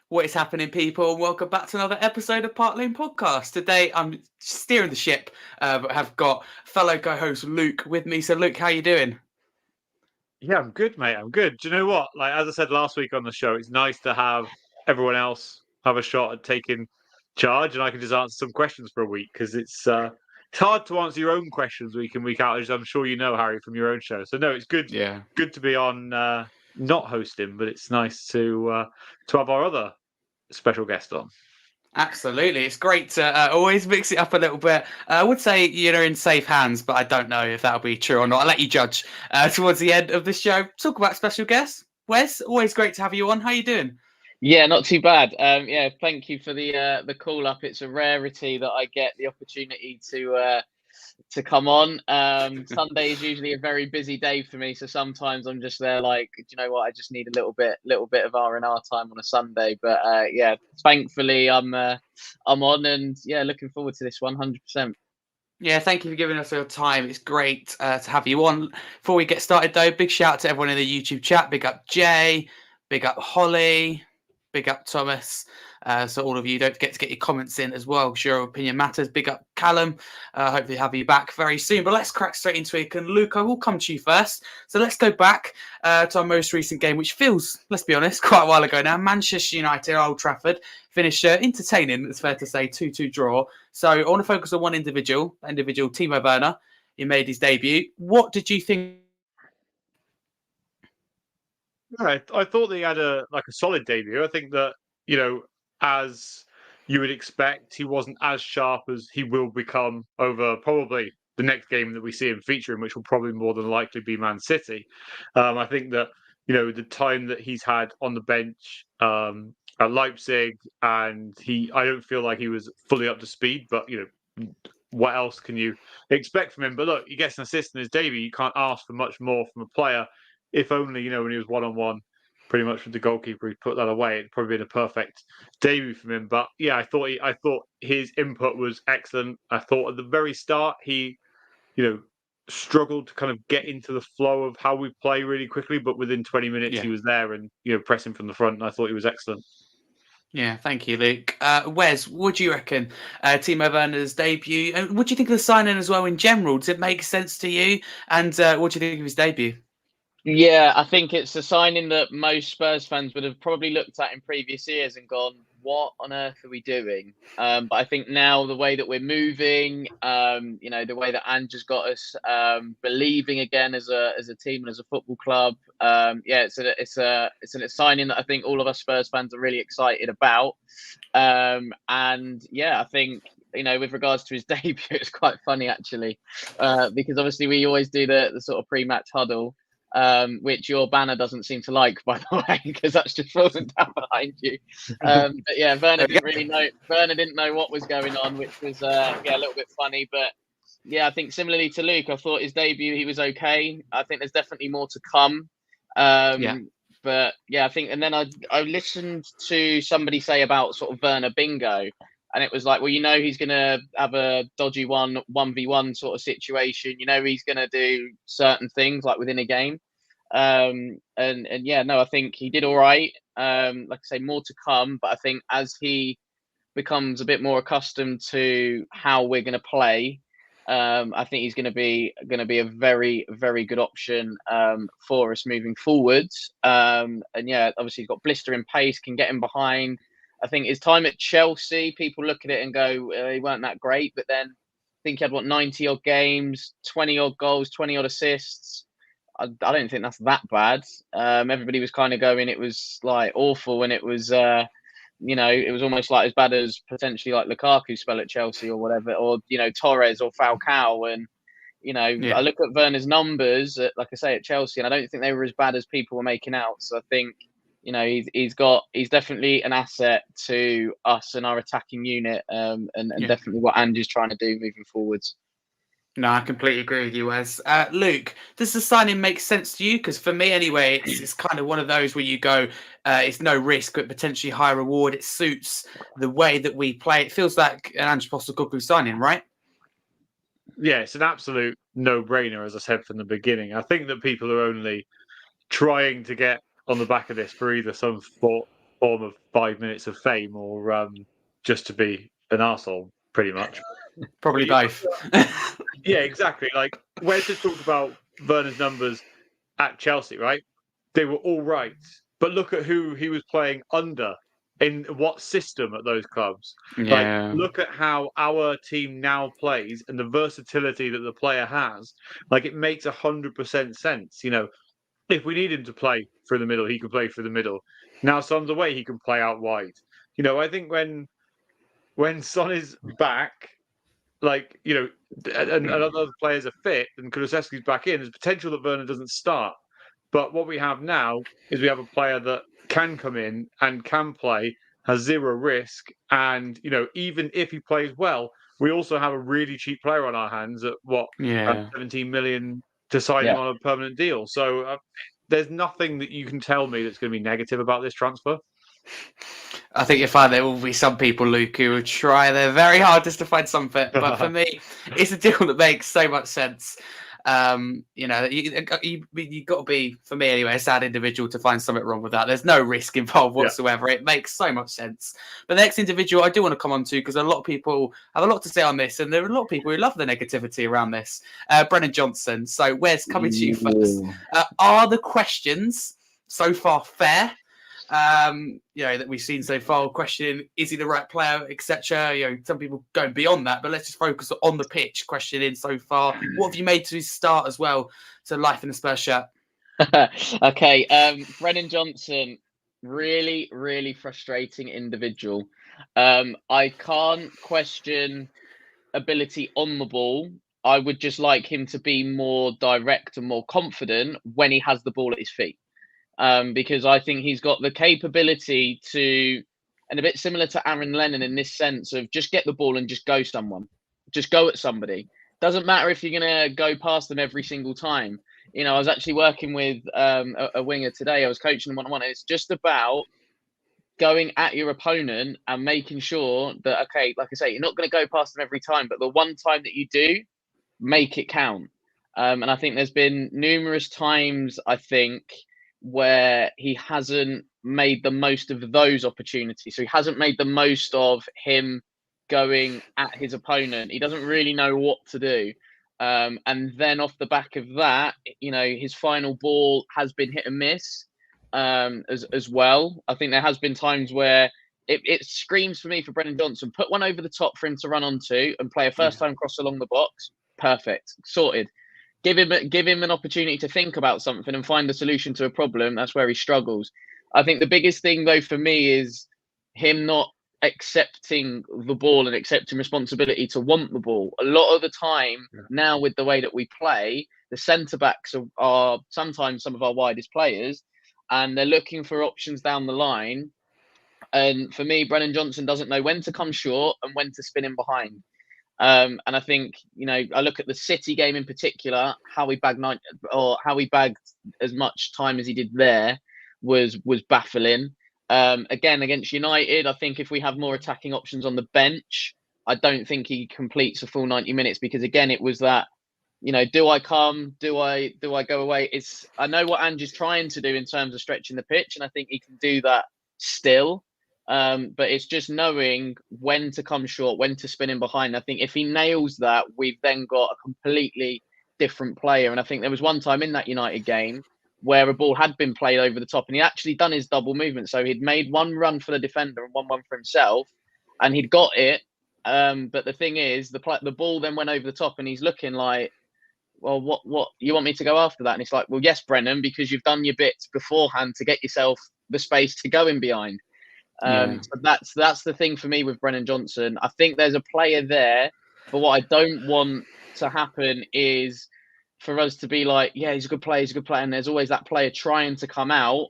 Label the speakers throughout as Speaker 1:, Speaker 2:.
Speaker 1: What is happening, people? And welcome back to another episode of Part Lane Podcast. Today, I'm steering the ship, but have got fellow co-host Luke with me. So, Luke, how you doing?
Speaker 2: Yeah, I'm good, mate. I'm good. Do you know what? Like, as I said last week on the show, it's nice to have everyone else have a shot at taking charge, and I can just answer some questions for a week because it's hard to answer your own questions week in, week out, as I'm sure you know, Harry, from your own show. So no, it's good.
Speaker 1: Yeah.
Speaker 2: Good to be on, not hosting, but it's nice to have our other special guest on.
Speaker 1: Absolutely. It's great to always mix it up a little bit. I would say you're in safe hands, but I don't know if that'll be true or not. I'll let you judge towards the end of the show. Talk about special guests. Wes, always great to have you on. How you doing?
Speaker 3: Yeah, not too bad. Yeah, thank you for the call up. It's a rarity that I get the opportunity to come on. Sunday is usually a very busy day for me, so sometimes I'm just there like, do you know what? I just need a little bit of R&R time on a Sunday. But yeah, thankfully I'm on, and yeah, looking forward to this 100%.
Speaker 1: Yeah, thank you for giving us your time. It's great to have you on. Before we get started, though, big shout out to everyone in the YouTube chat. Big up Jay, big up Holly, big up Thomas. So all of you, don't forget to get your comments in as well, because your opinion matters. Big up Callum. Hopefully have you back very soon. But let's crack straight into it. And Luke, I will come to you first. So let's go back to our most recent game, which feels, let's be honest, quite a while ago now. Manchester United, Old Trafford, finished entertaining, it's fair to say, 2-2 draw. So I want to focus on one individual, Timo Werner. He made his debut. What did you think?
Speaker 2: I thought they had a solid debut. I think that, as you would expect, he wasn't as sharp as he will become over probably the next game that we see him featuring, which will probably more than likely be Man City. I think that, the time that he's had on the bench at Leipzig, and I don't feel like he was fully up to speed, but, what else can you expect from him? But look, he gets an assist in his debut. You can't ask for much more from a player. If only, when he was one-on-one pretty much with the goalkeeper, he put that away. It'd probably been a perfect debut from him. But yeah, I thought his input was excellent. I thought at the very start he, struggled to kind of get into the flow of how we play really quickly, but within 20 minutes he was there and pressing from the front. And I thought he was excellent.
Speaker 1: Yeah, thank you, Luke. Wes, what do you reckon? Timo Werner's debut. What do you think of the signing as well in general? Does it make sense to you? And what do you think of his debut?
Speaker 3: Yeah, I think it's a signing that most Spurs fans would have probably looked at in previous years and gone, what on earth are we doing? But I think now the way that we're moving, the way that Ange has got us believing again as a team and as a football club, it's a signing that I think all of us Spurs fans are really excited about. And yeah, I think, with regards to his debut, it's quite funny actually, because obviously we always do the sort of pre-match huddle. Which your banner doesn't seem to like, by the way, because that's just fallen down behind you. But yeah, Werner didn't know what was going on, which was a little bit funny. But yeah, I think similarly to Luke, I thought his debut he was okay. I think there's definitely more to come. But yeah, I think, and then I listened to somebody say about sort of Werner bingo. And it was like, well, he's going to have a dodgy 1v1 sort of situation. He's going to do certain things like within a game. And yeah, no, I think he did all right. Like I say, more to come. But I think as he becomes a bit more accustomed to how we're going to play, I think he's going to be a very, very good option for us moving forwards. And yeah, obviously he's got blistering pace, can get him behind. I think his time at Chelsea, people look at it and go, he weren't that great. But then I think he had, 90-odd games, 20-odd goals, 20-odd assists. I don't think that's that bad. Everybody was kind of going, it was like awful. And it was, it was almost like as bad as potentially like Lukaku spell at Chelsea or whatever, or, Torres or Falcao. And, I look at Werner's numbers, like I say, at Chelsea, and I don't think they were as bad as people were making out. So I think, he's definitely an asset to us and our attacking unit, and definitely what Ange is trying to do moving forwards.
Speaker 1: No, I completely agree with you, Wes. Luke, does the signing make sense to you? Because for me, anyway, it's kind of one of those where you go, it's no risk, but potentially high reward. It suits the way that we play. It feels like an Ange Postecoglou signing, right?
Speaker 2: Yeah, it's an absolute no-brainer, as I said from the beginning. I think that people are only trying to get on the back of this for either some form of 5 minutes of fame or just to be an arsehole, pretty much.
Speaker 1: Probably both.
Speaker 2: Yeah, exactly. Like, Wes just talked about Werner's numbers at Chelsea, right? They were all right. But look at who he was playing under, in what system at those clubs. Like,
Speaker 1: Yeah.
Speaker 2: look at how our team now plays and the versatility that the player has. Like, it makes 100% sense. If we need him to play through the middle, he can play through the middle. Now Son's away, he can play out wide. I think when Son is back, and other players are fit and Kulusevski's back in, there's potential that Werner doesn't start. But what we have now is we have a player that can come in and can play, has zero risk, and even if he plays well, we also have a really cheap player on our hands at
Speaker 1: Yeah.
Speaker 2: 17 million to sign him on a permanent deal. So there's nothing that you can tell me that's going to be negative about this transfer.
Speaker 1: I think you'll find there will be some people, Luke, who will try their very hardest to find something. But for me, it's a deal that makes so much sense. You got to be, for me anyway, a sad individual to find something wrong with that. There's no risk involved whatsoever. It makes so much sense. But the next individual I do want to come on to, because a lot of people have a lot to say on this, and there are a lot of people who love the negativity around this. Brennan Johnson. So Wes, coming to you first. Are the questions so far fair? That we've seen so far, questioning is he the right player, etc. Some people going beyond that, but let's just focus on the pitch. Questioning so far, what have you made to his start as well to life in the Spurs shirt?
Speaker 3: Okay, Brennan Johnson, really, really frustrating individual. I can't question ability on the ball. I would just like him to be more direct and more confident when he has the ball at his feet. Because I think he's got the capability to, and a bit similar to Aaron Lennon in this sense of just get the ball and just go just go at somebody. Doesn't matter if you're going to go past them every single time. I was actually working with a winger today. I was coaching them one-on-one. It's just about going at your opponent and making sure that, okay, like I say, you're not going to go past them every time, but the one time that you do, make it count. And I think there's been numerous times, I think, where he hasn't made the most of those opportunities. So he hasn't made the most of him going at his opponent. He doesn't really know what to do. And then off the back of that, his final ball has been hit and miss as well. I think there has been times where it screams for me for Brennan Johnson. Put one over the top for him to run onto and play a first-time cross along the box. Perfect. Sorted. Give him an opportunity to think about something and find the solution to a problem. That's where he struggles. I think the biggest thing, though, for me is him not accepting the ball and accepting responsibility to want the ball. A lot of the time now, with the way that we play, the centre-backs are sometimes some of our widest players, and they're looking for options down the line. And for me, Brennan Johnson doesn't know when to come short and when to spin in behind. And I think, I look at the City game in particular, how he bagged as much time as he did there was baffling. Again, against United, I think if we have more attacking options on the bench, I don't think he completes a full 90 minutes because, again, it was that, do I come? Do I go away? I know what Ange is trying to do in terms of stretching the pitch, and I think he can do that still. But it's just knowing when to come short, when to spin in behind. I think if he nails that, we've then got a completely different player. And I think there was one time in that United game where a ball had been played over the top and he actually done his double movement. So he'd made one run for the defender and one for himself and he'd got it. But the thing is, the ball then went over the top and he's looking like, well, what you want me to go after that? And it's like, well, yes, Brennan, because you've done your bits beforehand to get yourself the space to go in behind. So that's the thing for me with Brennan Johnson. I think there's a player there, but what I don't want to happen is for us to be like, yeah, he's a good player, and there's always that player trying to come out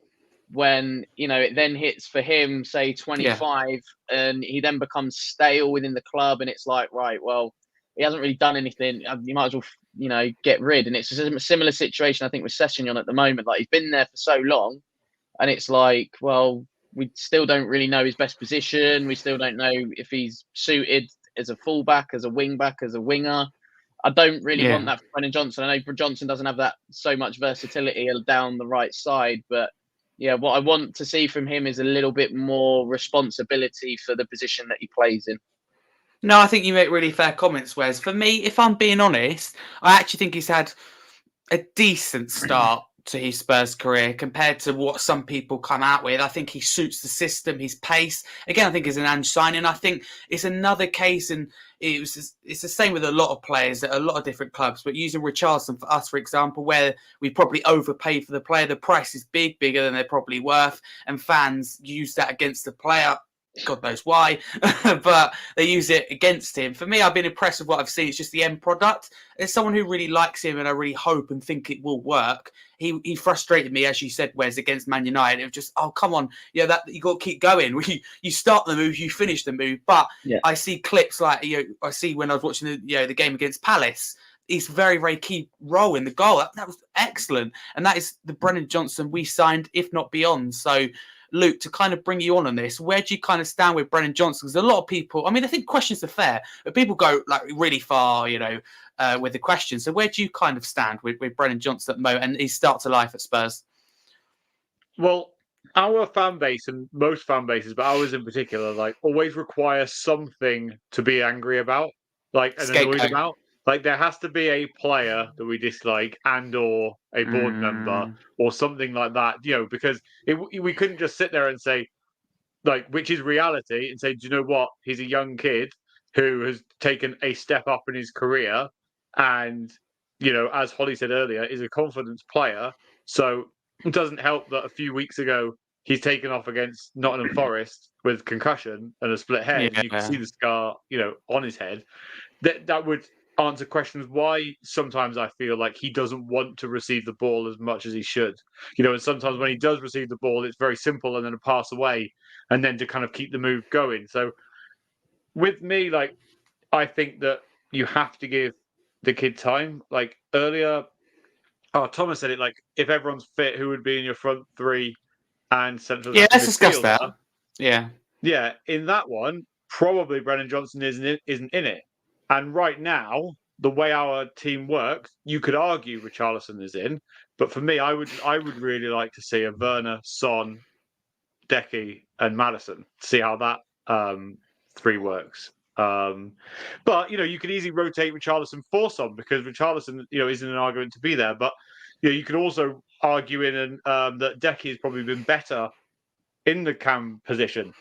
Speaker 3: when it then hits for him, say 25, and he then becomes stale within the club, and it's like, right, well, he hasn't really done anything. You might as well, get rid. And it's a similar situation, I think, with Sessegnon at the moment. Like, he's been there for so long, and it's like, well, we still don't really know his best position. We still don't know if he's suited as a fullback, as a wing back, as a winger. I don't really want that for Brennan Johnson. I know Johnson doesn't have that so much versatility down the right side, but yeah, what I want to see from him is a little bit more responsibility for the position that he plays in.
Speaker 1: No, I think you make really fair comments, Wes. For me, if I'm being honest, I actually think he's had a decent start to his Spurs career compared to what some people come out with. I think he suits the system, his pace. Again, I think it's an Ange signing. I think it's another case, and it's the same with a lot of players at a lot of different clubs, but using Richarlison for us, for example, where we probably overpaid for the player, the price is bigger than they're probably worth, and fans use that against the player. God knows why, but they use it against him. For me, I've been impressed with what I've seen. It's just the end product. As someone who really likes him, and I really hope and think it will work, he frustrated me, as you said, Wes, against Man United. It was just, oh, come on, that you got to keep going. You start the move, you finish the move. But I see clips like I see when I was watching the game against Palace. He's very, very key role in the goal. That was excellent, and that is the Brennan Johnson we signed, if not beyond. So, Luke, to kind of bring you on this, where do you kind of stand with Brennan Johnson? Because a lot of people, I mean, I think questions are fair, but people go like really far, with the questions. So where do you kind of stand with Brennan Johnson at the moment and his start to life at Spurs?
Speaker 2: Well, our fan base, and most fan bases, but ours in particular, like, always require something to be angry about, like, and annoyed about. Like, there has to be a player that we dislike and/or a board member or something like that, because we couldn't just sit there and say, like, which is reality, and say, do you know what? He's a young kid who has taken a step up in his career and, as Holly said earlier, is a confidence player. So it doesn't help that a few weeks ago he's taken off against Nottingham Forest with concussion and a split head. Yeah. You can see the scar, on his head. That would answer questions why sometimes I feel like he doesn't want to receive the ball as much as he should. And sometimes when he does receive the ball, it's very simple and then a pass away and then to kind of keep the move going. So with me, like, I think that you have to give the kid time. Like earlier, Thomas said it, like, if everyone's fit, who would be in your front three and central?
Speaker 1: Yeah, let's discuss that. Yeah.
Speaker 2: Yeah, in that one, probably Brennan Johnson isn't in it. And right now, the way our team works, you could argue Richarlison is in, but for me, I would really like to see a Werner, Son, Decky, and Maddison. See how that three works. But you could easily rotate Richarlison for Son because Richarlison, isn't an argument to be there. But you could also argue that Decky has probably been better in the cam position,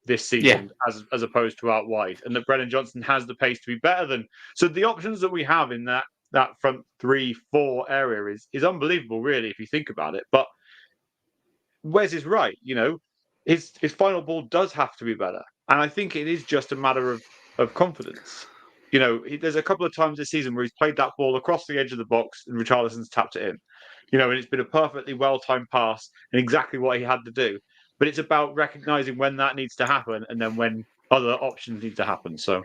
Speaker 2: this season as opposed to out wide, and that Brennan Johnson has the pace to be better than. So the options that we have in that front 3-4 area is unbelievable, really, if you think about it. But Wes is right, his final ball does have to be better, and I think it is just a matter of confidence. There's a couple of times this season where he's played that ball across the edge of the box and Richarlison's tapped it in. And it's been a perfectly well-timed pass and exactly what he had to do. But it's about recognizing when that needs to happen and then when other options need to happen. So,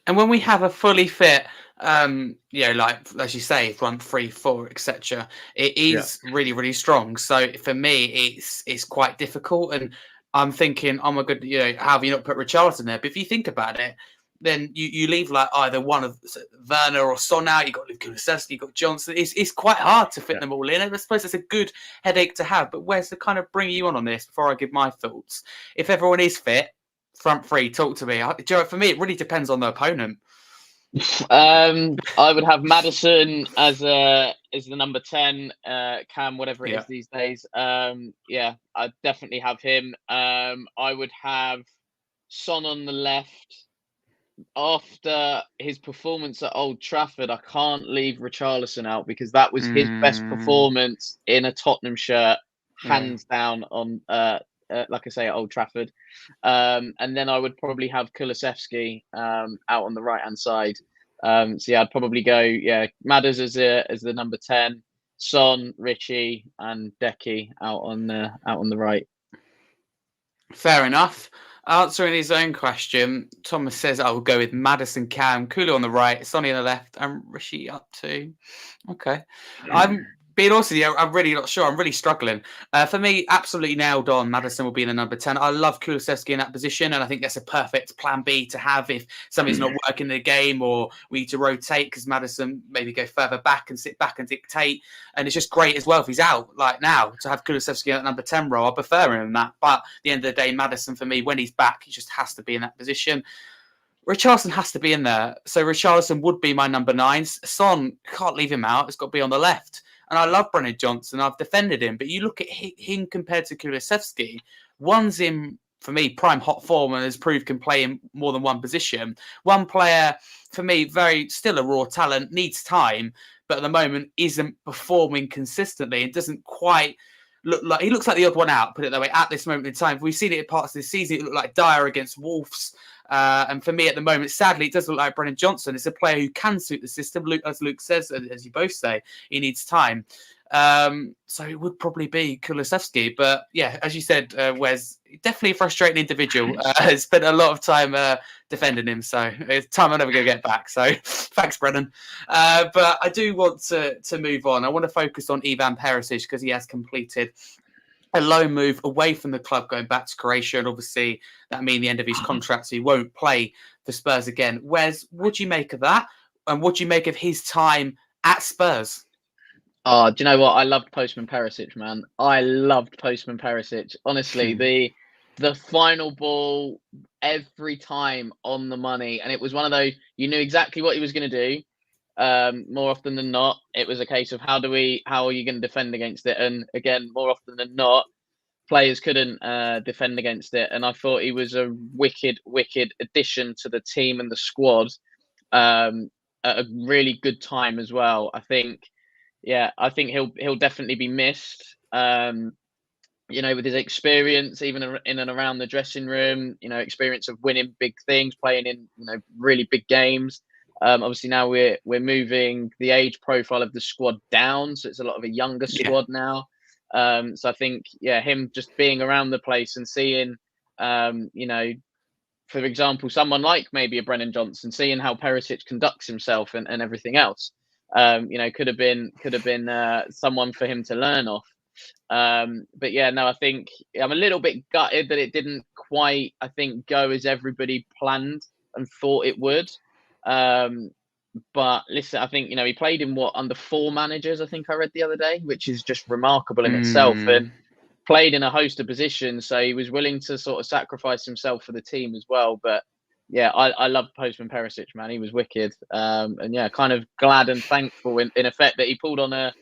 Speaker 1: and when we have a fully fit, like as you say, front 3-4, etc., it is really, really strong. So for me, it's quite difficult. And I'm thinking, oh my god, how have you not put Richarlison there? But if you think about it, then you leave like either one of Werner or Son out. You've got Nusa, you've got Johnson. It's quite hard to fit them all in. I suppose it's a good headache to have. But where's to kind of bring you on this before I give my thoughts? If everyone is fit, front three, talk to me. For me, it really depends on the opponent.
Speaker 3: I would have Maddison as the number 10, Cam, whatever it is these days. I'd definitely have him. I would have Son on the left. After his performance at Old Trafford, I can't leave Richarlison out because that was his best performance in a Tottenham shirt, hands down, on like I say, at Old Trafford. And then I would probably have Kulusevski out on the right hand side. I'd probably go Madders as the number 10, Son, Richie, and Decky out on the right.
Speaker 1: Fair enough. Answering his own question, Thomas says I will go with Madison, Cam, Kulu on the right, Sonny on the left, and Rishi up two. Okay. I'm being honest with you, I'm really not sure. I'm really struggling. For me, absolutely nailed on. Madison will be in the number 10. I love Kulusevski in that position, and I think that's a perfect plan B to have if something's not working in the game or we need to rotate because Madison maybe go further back and sit back and dictate. And it's just great as well if he's out like now to have Kulusevski in that number 10 role. I prefer him in that. But at the end of the day, Madison, for me, when he's back, he just has to be in that position. Richarlison has to be in there. So Richarlison would be my number 9. Son, can't leave him out. It's got to be on the left. And I love Brennan Johnson. I've defended him. But you look at him compared to Kulusevski, one's in, for me, prime hot form and has proved can play in more than one position. One player, for me, still a raw talent, needs time, but at the moment isn't performing consistently and doesn't quite he looks like the odd one out, put it that way, at this moment in time. We've seen it in parts of this season. It looked like Dyer against Wolves. And for me at the moment, sadly, it does look like Brennan Johnson is a player who can suit the system. As Luke says, as you both say, he needs time. So it would probably be Kulusevski. But yeah, as you said, Wes, definitely a frustrating individual. Spent a lot of time defending him. So it's time I'm never going to get back. So thanks, Brennan. But I do want to move on. I want to focus on Ivan Perisic because he has completed a loan move away from the club going back to Croatia. And obviously that means the end of his contract. So he won't play for Spurs again. Wes, what do you make of that? And what do you make of his time at Spurs?
Speaker 3: Oh, do you know what? I loved Postman Perisic, man. I loved Postman Perisic. Honestly, the final ball every time on the money, and it was one of those you knew exactly what he was going to do. More often than not, it was a case of how are you going to defend against it? And again, more often than not, players couldn't defend against it. And I thought he was a wicked addition to the team and the squad at a really good time as well. I think he'll definitely be missed. With his experience, even in and around the dressing room, experience of winning big things, playing in, really big games. Obviously now we're moving the age profile of the squad down, so it's a lot of a younger squad now. So I think, him just being around the place and seeing, for example, someone like maybe a Brennan Johnson, seeing how Perisic conducts himself and everything else, could have been someone for him to learn off. But yeah, no, I think I'm a little bit gutted that it didn't quite, I think, go as everybody planned and thought it would. But listen, I think, he played in under 4 managers, I think I read the other day, which is just remarkable in itself, and played in a host of positions. So he was willing to sort of sacrifice himself for the team as well. But yeah, I love Postman Perisic, man. He was wicked. And yeah, kind of glad and thankful in effect that he pulled on a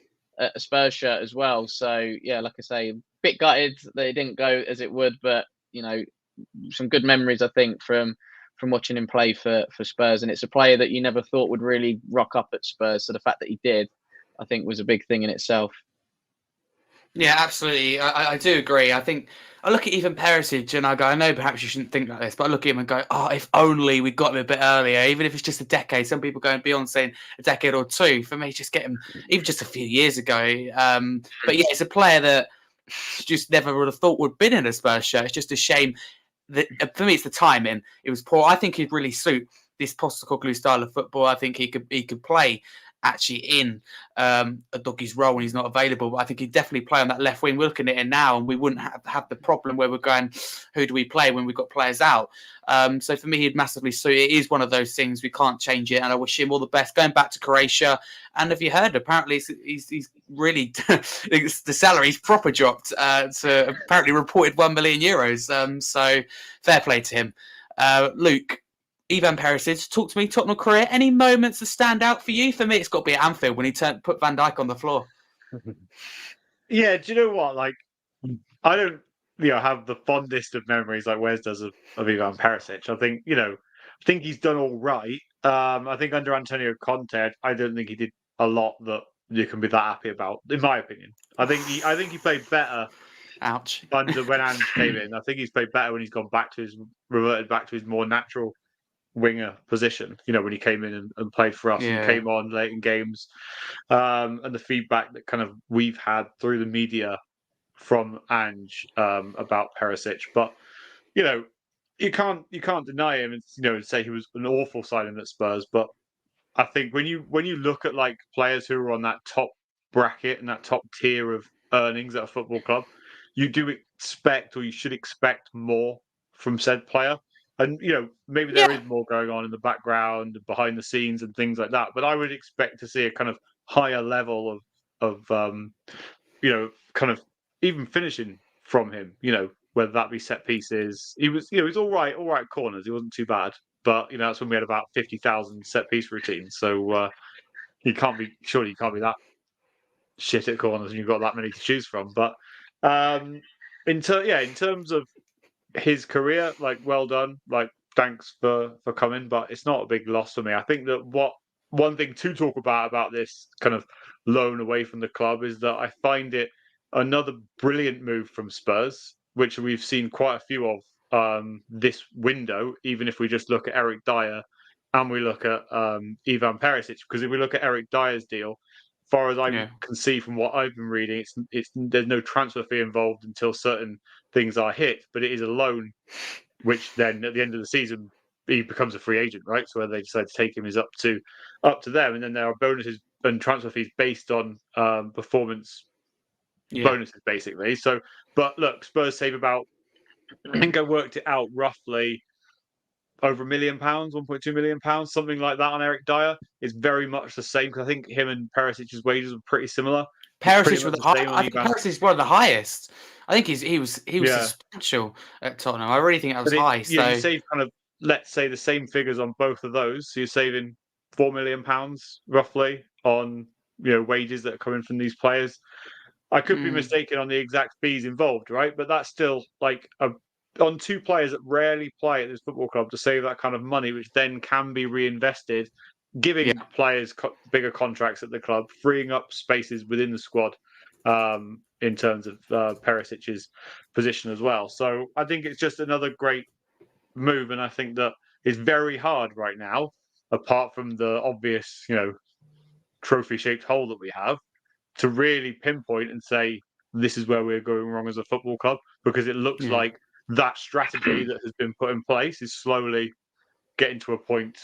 Speaker 3: Spurs shirt as well. So yeah, like I say, a bit gutted that it didn't go as it would, but some good memories, I think, from watching him play for Spurs. And it's a player that you never thought would really rock up at Spurs. So the fact that he did, I think, was a big thing in itself.
Speaker 1: Yeah, absolutely. I do agree. I think I look at even Perisic and I go, I know perhaps you shouldn't think like this, but I look at him and go, oh, if only we got him a bit earlier, even if it's just a decade. Some people going beyond saying a decade or 2. For me, just get him even just a few years ago. But yeah, it's a player that just never would have thought would have been in a Spurs shirt. It's just a shame. For me, it's the timing. It was poor. I think he'd really suit this Postecoglou style of football. I think he could play actually in a Doggie's role when he's not available. But I think he'd definitely play on that left wing. We're looking at it now, and we wouldn't have the problem where we're going, who do we play when we've got players out? So for me, he'd massively suit. It is one of those things. We can't change it, and I wish him all the best. Going back to Croatia, and if you heard, apparently he's really the salary's proper dropped to apparently reported €1 million. So fair play to him. Luke, Ivan Perisic, talk to me. Tottenham career. Any moments that stand out for you? For me, it's got to be at Anfield when he put Van Dijk on the floor.
Speaker 2: Yeah, do you know what? Like, I don't, have the fondest of memories like Wes does of Ivan Perisic. I think he's done all right. I think under Antonio Conte, I don't think he did a lot that you can be that happy about, in my opinion. I think he played better.
Speaker 1: Ouch.
Speaker 2: Under when Ange came in, I think he's played better when he's reverted back to his more natural winger position, when he came in and played for us and came on late in games, and the feedback that kind of we've had through the media from Ange about Perisic. But you can't deny him and say he was an awful signing at Spurs, but I think when you look at like players who are on that top bracket and that top tier of earnings at a football club, you do expect, or you should expect, more from said player. And maybe there is more going on in the background, behind the scenes, and things like that. But I would expect to see a kind of higher level of kind of even finishing from him. Whether that be set pieces. He was all right corners. He wasn't too bad. But that's when we had about 50,000 set piece routines. So surely you can't be that shit at corners and you've got that many to choose from. But in terms of his career, like, well done. Like, thanks for coming, but it's not a big loss for me. I think that one thing to talk about this kind of loan away from the club is that I find it another brilliant move from Spurs, which we've seen quite a few of this window, even if we just look at Eric Dyer and we look at Ivan Perisic. Because if we look at Eric Dyer's deal, as far as I can see from what I've been reading, there's no transfer fee involved until certain things are hit, but it is a loan, which then at the end of the season he becomes a free agent, right? So whether they decide to take him is up to them, and then there are bonuses and transfer fees based on performance bonuses, basically. So, but look, Spurs save about, I think I worked it out roughly over £1 million, £1.2 million, something like that on Eric Dyer. It's very much the same because I think him and Perisic's wages are pretty similar.
Speaker 1: Perisic were I think Perisic is one of the highest. I think he was substantial at Tottenham. I really think that was high. So
Speaker 2: you save kind of, let's say, the same figures on both of those. So you're saving £4 million roughly on wages that are coming from these players. I could be mistaken on the exact fees involved, right? But that's still like on two players that rarely play at this football club to save that kind of money, which then can be reinvested, giving players bigger contracts at the club, freeing up spaces within the squad in terms of Perisic's position as well. So I think it's just another great move, and I think that it's very hard right now, apart from the obvious, trophy-shaped hole that we have, to really pinpoint and say this is where we're going wrong as a football club, because it looks like that strategy that has been put in place is slowly getting to a point,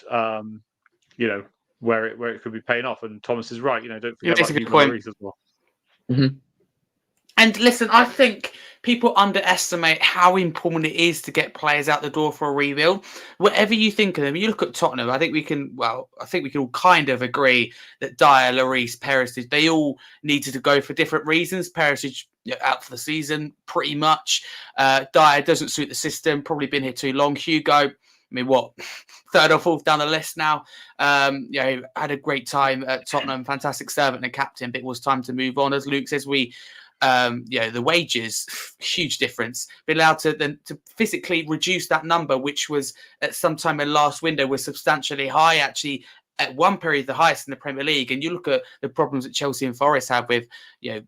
Speaker 2: where it could be paying off. And Thomas is right. Don't forget about Hugo Lloris as well.
Speaker 3: Mm-hmm.
Speaker 1: And listen, I think people underestimate how important it is to get players out the door for a rebuild. Whatever you think of them, you look at Tottenham, I think we can all kind of agree that Dyer, Lloris, Perisic, they all needed to go for different reasons. Perisic out for the season, pretty much. Dyer doesn't suit the system, probably been here too long. Hugo, I mean, third or fourth down the list now. Had a great time at Tottenham, fantastic servant and captain, but it was time to move on. As Luke says, the wages, huge difference. Be allowed to physically reduce that number, which was at some time in last window was substantially high, actually at one period the highest in the Premier League. And you look at the problems that Chelsea and Forest have with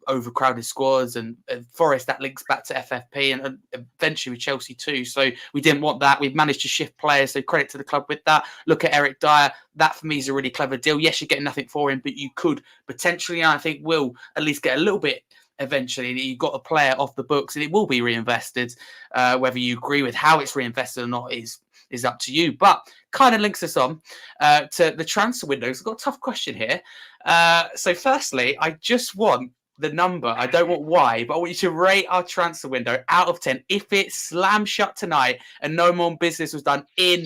Speaker 1: overcrowded squads, and Forest, that links back to FFP and eventually with Chelsea too. So we didn't want that. We've managed to shift players, so credit to the club with that. Look at Eric Dyer. That for me is a really clever deal. Yes, you're getting nothing for him, but you could potentially, I think, will at least get a little bit eventually. You've got a player off the books and it will be reinvested. Whether you agree with how it's reinvested or not is up to you. But kind of links us on to the transfer windows. I've got a tough question here. So firstly, I just want the number. I don't want why, but I want you to rate our transfer window out of 10 if it slammed shut tonight and no more business was done in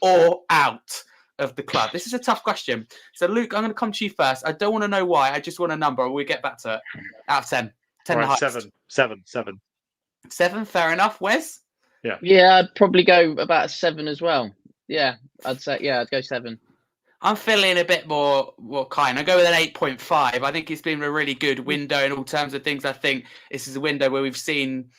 Speaker 1: or out of the club. This is a tough question. So Luke, I'm going to come to you first. I don't want to know why. I just want a number. We'll get back to it. Out of 10. 10
Speaker 2: right,
Speaker 1: and a half.
Speaker 2: 7.
Speaker 1: 7, fair enough. Wes?
Speaker 3: Yeah, I'd probably go about a 7 as well. Yeah, I'd go 7.
Speaker 1: I'm feeling a bit more kind. I go with an 8.5. I think it's been a really good window in all terms of things. I think this is a window where we've seen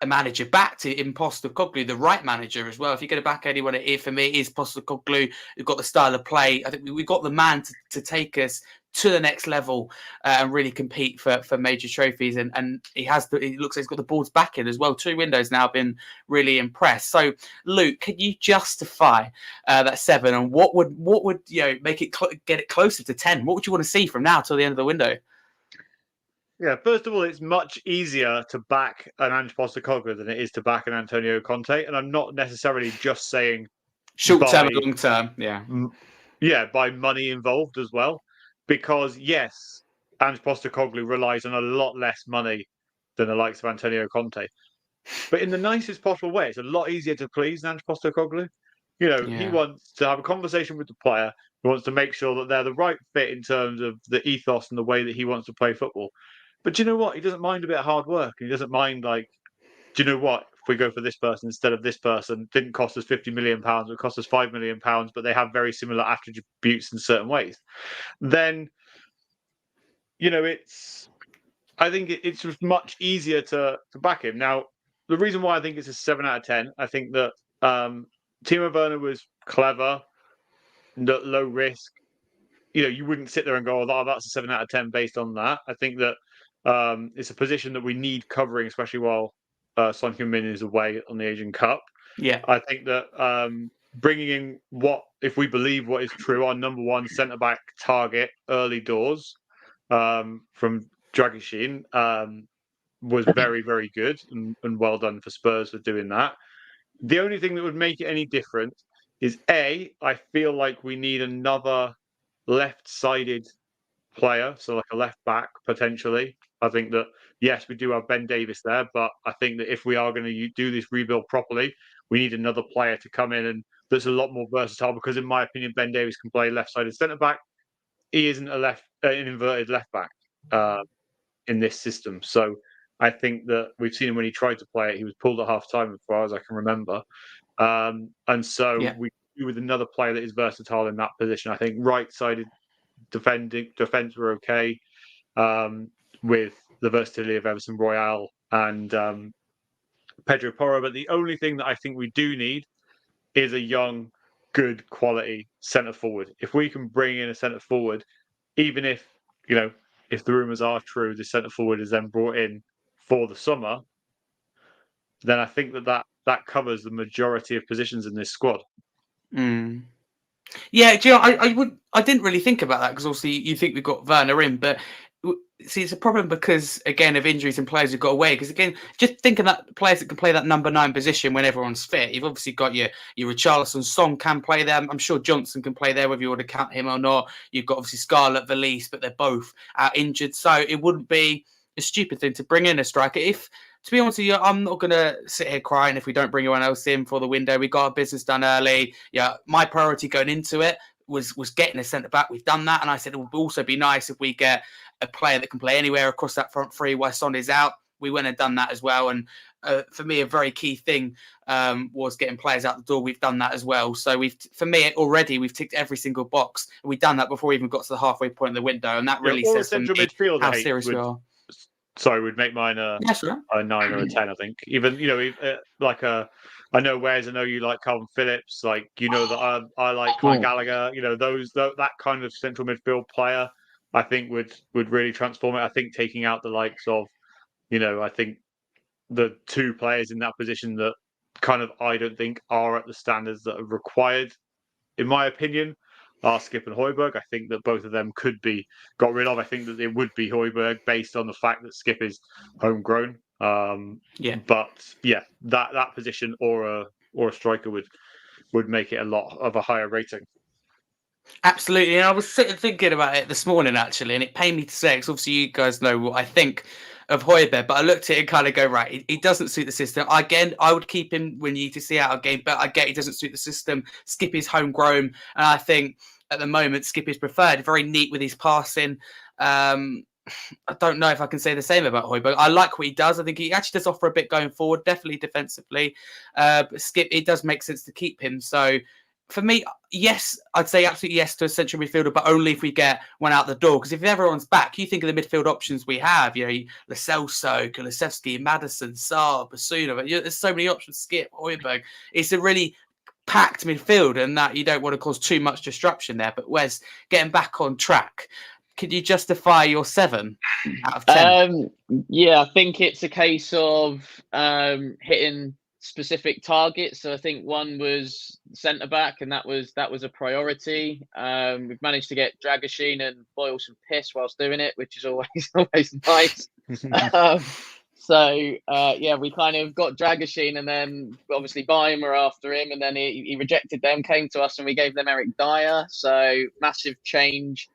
Speaker 1: a manager back to Postecoglou, the right manager as well. If you're going to back anyone here, for me, it is Postecoglou. We've got the style of play. I think we've got the man to take us to the next level and really compete for major trophies. And he looks like he's got the boards back in as well. 2 windows now, been really impressed. So, Luke, can you justify that 7? And what would make it get it closer to 10? What would you want to see from now till the end of the window?
Speaker 2: Yeah, first of all, it's much easier to back an Ange Postecoglou than it is to back an Antonio Conte, and I'm not necessarily just saying
Speaker 1: Short term
Speaker 2: by
Speaker 1: and long term, yeah.
Speaker 2: by money involved as well, because yes, Ange Postecoglou relies on a lot less money than the likes of Antonio Conte, but in the nicest possible way, it's a lot easier to please Ange Postecoglou. You know, he
Speaker 1: Yeah.
Speaker 2: wants to have a conversation with the player. He wants to make sure that they're the right fit in terms of the ethos and the way that he wants to play football. But do you know what? He doesn't mind a bit of hard work. He doesn't mind, like, do you know what? If we go for this person instead of this person, didn't cost us £50 million, it cost us £5 million, but they have very similar attributes in certain ways. Then, you know, I think it's just much easier to back him. Now, the reason why I think it's a 7 out of 10, I think that Timo Werner was clever, low risk. You know, you wouldn't sit there and go, "Oh, that's a 7 out of 10" based on that. I think that it's a position that we need covering, especially while Son Heung-min is away on the Asian Cup.
Speaker 1: Yeah.
Speaker 2: I think that bringing in if we believe what is true, our number one centre back target early doors from Dragishin was very, very good and well done for Spurs for doing that. The only thing that would make it any different is I feel like we need another left-sided player, so like a left back potentially. I think that yes, we do have Ben Davis there, but I think that if we are going to do this rebuild properly, we need another player to come in and that's a lot more versatile. Because in my opinion, Ben Davis can play left-sided centre back. He isn't an inverted left back in this system. So I think that we've seen him when he tried to play it, he was pulled at half time as far as I can remember. And so we do with another player that is versatile in that position. I think right-sided defense were okay with the versatility of Emerson Royal and Pedro Porro. But the only thing that I think we do need is a young, good quality centre forward. If we can bring in a centre forward, even if, you know, if the rumours are true, the centre forward is then brought in for the summer, then I think that covers the majority of positions in this squad.
Speaker 1: Mm. Yeah, do you know, I didn't really think about that because obviously you think we've got Werner in, but see, it's a problem because again of injuries and players who've got away. Because again, just thinking that players that can play that number 9 position when everyone's fit, you've obviously got your Richarlison, Song can play there. I'm sure Johnson can play there, whether you want to count him or not. You've got obviously Scarlett, Valise, but they're both out injured, so it wouldn't be a stupid thing to bring in a striker. If, to be honest with you, I'm not going to sit here crying if we don't bring anyone else in for the window. We got our business done early. Yeah, my priority going into it was getting a centre back. We've done that, and I said it would also be nice if we get a player that can play anywhere across that front three while Son is out. We went and done that as well. And for me, a very key thing was getting players out the door. We've done that as well. So we've ticked every single box. And we've done that before we even got to the halfway point of the window. And that really says to me how serious we are.
Speaker 2: Sorry, would make mine a 9 or a 10, I think. Even, you know, I know Wes, I know you like Calvin Phillips, like, you know, that I like Kai Gallagher, you know, that kind of central midfield player, I think would really transform it. I think taking out the likes of, you know, I think the 2 players in that position that kind of I don't think are at the standards that are required, in my opinion, are Skip and Højbjerg. I think that both of them could be got rid of. I think that it would be Højbjerg based on the fact that Skip is homegrown. But yeah, that position or a striker would make it a lot of a higher rating.
Speaker 1: Absolutely, and I was sitting thinking about it this morning actually, and it pained me to say, because obviously you guys know what I think of Højbjerg, but I looked at it and kind of go, right, he doesn't suit the system. Again, I would keep him when you need to see out a game, but I get he doesn't suit the system. Skip is homegrown, and I think at the moment Skip is preferred. Very neat with his passing. I don't know if I can say the same about Højbjerg. I like what he does. I think he actually does offer a bit going forward, definitely defensively. But Skip, it does make sense to keep him. So for me, yes, I'd say absolutely yes to a central midfielder, but only if we get one out the door. Because if everyone's back, you think of the midfield options we have. You know, Lo Celso, Kulusevski, Maddison, Saar, Basuna. There's so many options. Skip, Højbjerg. It's a really packed midfield, and that you don't want to cause too much disruption there. But Wes, getting back on track, could you justify your 7 out of 10?
Speaker 3: Yeah, I think it's a case of hitting specific targets. So I think one was centre back, and that was a priority. We've managed to get Dragoshin and boil some piss whilst doing it, which is always nice. Yeah, we kind of got Dragoshin, and then obviously Bayern were after him, and then he rejected them, came to us, and we gave them Eric Dyer. So massive change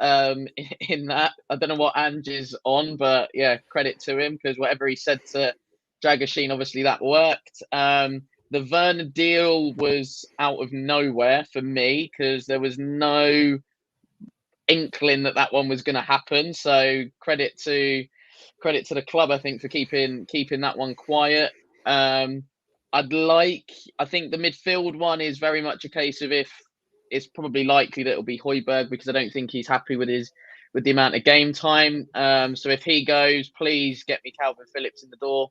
Speaker 3: in that. I don't know what Ange is on, but yeah, credit to him, because whatever he said to Dragoshin, obviously that worked. The Werner deal was out of nowhere for me, because there was no inkling that one was going to happen. So credit to the club, I think, for keeping that one quiet. I think the midfield one is very much a case of if it's probably likely that it'll be Højbjerg, because I don't think he's happy with the amount of game time. So if he goes, please get me Calvin Phillips in the door.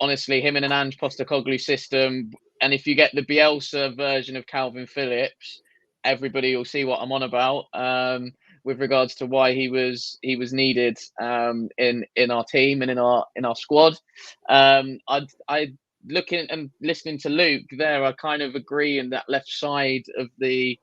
Speaker 3: Honestly, him in an Ange Postecoglou system, and if you get the Bielsa version of Calvin Phillips, everybody will see what I'm on about. With regards to why he was needed in our team and in our squad. I looking and listening to Luke there, I kind of agree in that left side of the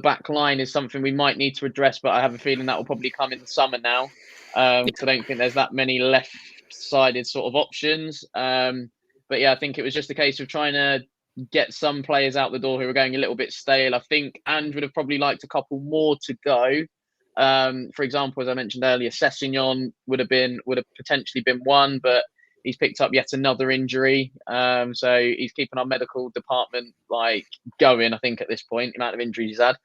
Speaker 3: back line is something we might need to address, but I have a feeling that will probably come in the summer now, because I don't think there's that many left-sided sort of options. But yeah, I think it was just a case of trying to get some players out the door who were going a little bit stale. I think Ange would have probably liked a couple more to go. For example, as I mentioned earlier, Sessegnon would have potentially been one, but he's picked up yet another injury. So he's keeping our medical department going, I think, at this point, the amount of injuries he's had.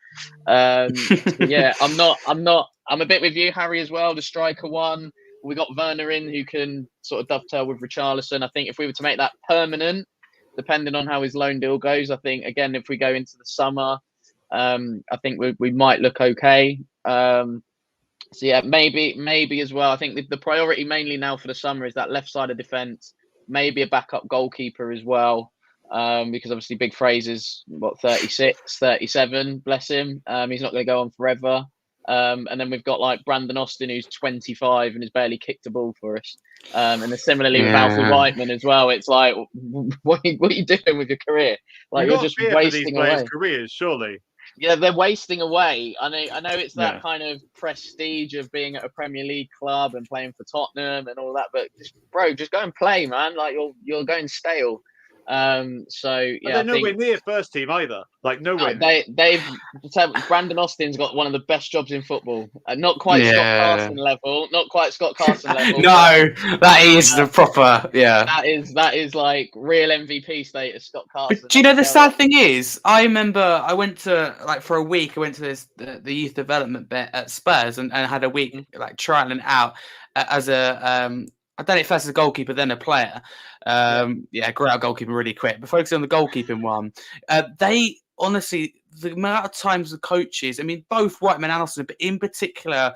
Speaker 3: Yeah, I'm a bit with you, Harry, as well. The striker one, we got Werner in, who can sort of dovetail with Richarlison. I think if we were to make that permanent, depending on how his loan deal goes, I think, again, if we go into the summer, I think we might look okay. So yeah, maybe as well. I think the priority mainly now for the summer is that left side of defence, maybe a backup goalkeeper as well, because obviously Big Fraser's 36, 37, bless him. He's not going to go on forever. And then we've got Brandon Austin, who's 25 and has barely kicked a ball for us. And then similarly with Alfie Whiteman as well. It's like, what are you doing with your career? You're just wasting away.
Speaker 2: Careers, surely.
Speaker 3: Yeah, they're wasting away. I know it's that kind of prestige of being at a Premier League club and playing for Tottenham and all that, but just go and play, man. You're going stale. So yeah,
Speaker 2: they're nowhere near first team either. Nowhere.
Speaker 3: Brandon Austin's got one of the best jobs in football. Not quite Scott Carson level. Not quite Scott Carson level.
Speaker 1: No, that is the proper. Yeah.
Speaker 3: That is like real MVP status, Scott Carson.
Speaker 1: But do you know the sad thing is? I remember I went to for a week. I went to the youth development bit at Spurs and had a week trialing out as a. I don't know if that's a goalkeeper, then a player. Grew out goalkeeping really quick. But focusing on the goalkeeping one, they honestly, the amount of times the coaches, I mean, both Whiteman and Austin, but in particular,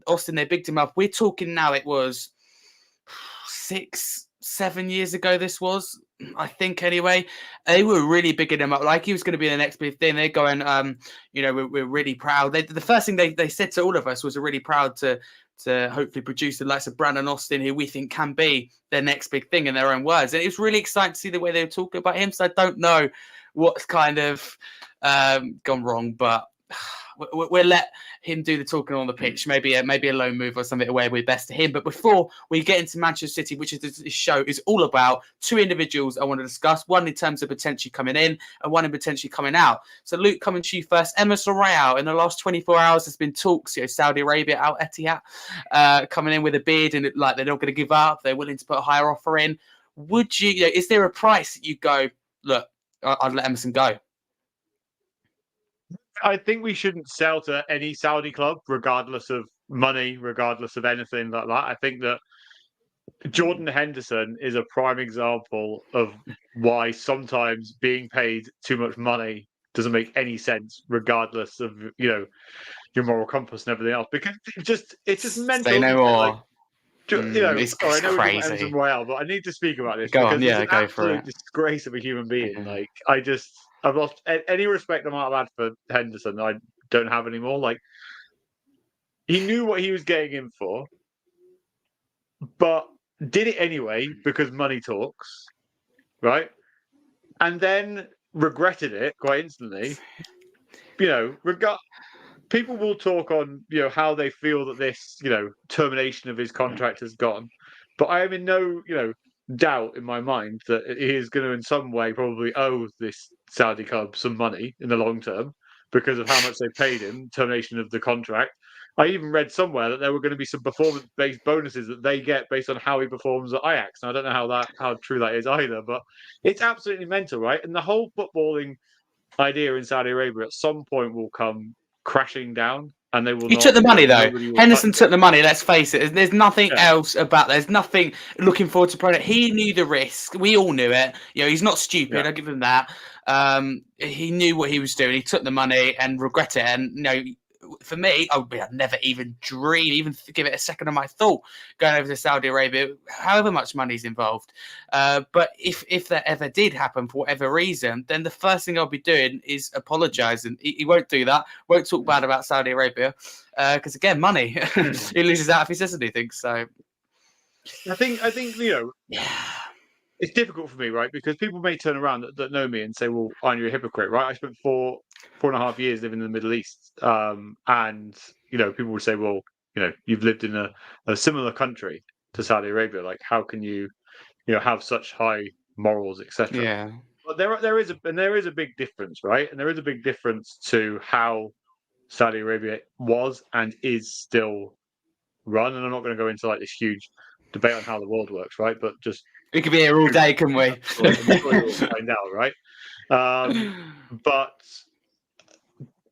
Speaker 1: Austin, they bigged him up. We're talking now, it was 6-7 years ago, this was, I think, anyway. They were really bigging him up. Like he was going to be the next big thing. They're going, we're really proud. The first thing they said to all of us was, we're really proud to hopefully produce the likes of Brandon Austin, who we think can be their next big thing in their own words. And it was really exciting to see the way they were talking about him. So I don't know what's kind of gone wrong, but we'll let him do the talking on the pitch. Maybe a loan move or something away with best to him. But before we get into Manchester City, which is this show is all about, two individuals I want to discuss. One in terms of potentially coming in and one in potentially coming out. So Luke, coming to you first. Emerson Royal, in the last 24 hours, there's been talks, Saudi Arabia, Al Etihad, coming in with a bid, and they're not going to give up. They're willing to put a higher offer in. Would you, is there a price that you go, look, I'd let Emerson go?
Speaker 2: I think we shouldn't sell to any Saudi club, regardless of money, regardless of anything like that. I think that Jordan Henderson is a prime example of why sometimes being paid too much money doesn't make any sense, regardless of your moral compass and everything else. Because it's just mental.
Speaker 1: Say no more.
Speaker 2: It's
Speaker 1: crazy.
Speaker 2: Emerson Royal, but I need to speak about this
Speaker 1: because
Speaker 2: it's an absolute disgrace of a human being. I've lost any respect I might have had for Henderson. I don't have anymore. He knew what he was getting in for, but did it anyway because money talks, right? And then regretted it quite instantly. People will talk on how they feel that this termination of his contract has gone, but I am in no doubt in my mind that he is going to in some way probably owe this Saudi club some money in the long term because of how much they paid him, termination of the contract. I even read somewhere that there were going to be some performance-based bonuses that they get based on how he performs at Ajax. And I don't know how true that is either, but it's absolutely mental, right? And the whole footballing idea in Saudi Arabia at some point will come crashing down, and they will
Speaker 1: He
Speaker 2: not.
Speaker 1: took the money though.
Speaker 2: Nobody will
Speaker 1: Henderson
Speaker 2: touch
Speaker 1: took
Speaker 2: it.
Speaker 1: the money. Let's face it. There's nothing
Speaker 2: Yeah.
Speaker 1: else about. There's nothing looking forward to product. He knew the risk. We all knew it. He's not stupid.
Speaker 2: Yeah.
Speaker 1: I'll give him that. He knew what he was doing. He took the money and regret it. And for me, I'd never even dream, even give it a second of my thought going over to Saudi Arabia, however much money's involved. But if that ever did happen for whatever reason, then the first thing I'll be doing is apologising. He won't do that. Won't talk bad about Saudi Arabia because again, money. He loses out if he says anything. So
Speaker 2: I think it's difficult for me, right? Because people may turn around that know me and say, "Well, aren't you a hypocrite?" Right? I spent 4.5 years living in the Middle East, and people would say, "Well, you've lived in a similar country to Saudi Arabia. Like, how can you, have such high morals, etc."
Speaker 1: yeah,
Speaker 2: But there is a big difference, right? And there is a big difference to how Saudi Arabia was and is still run. And I'm not going to go into like this huge debate on how the world works, right? But just
Speaker 1: we could be here all day, couldn't we?
Speaker 2: I'm sure you'll find out, right? But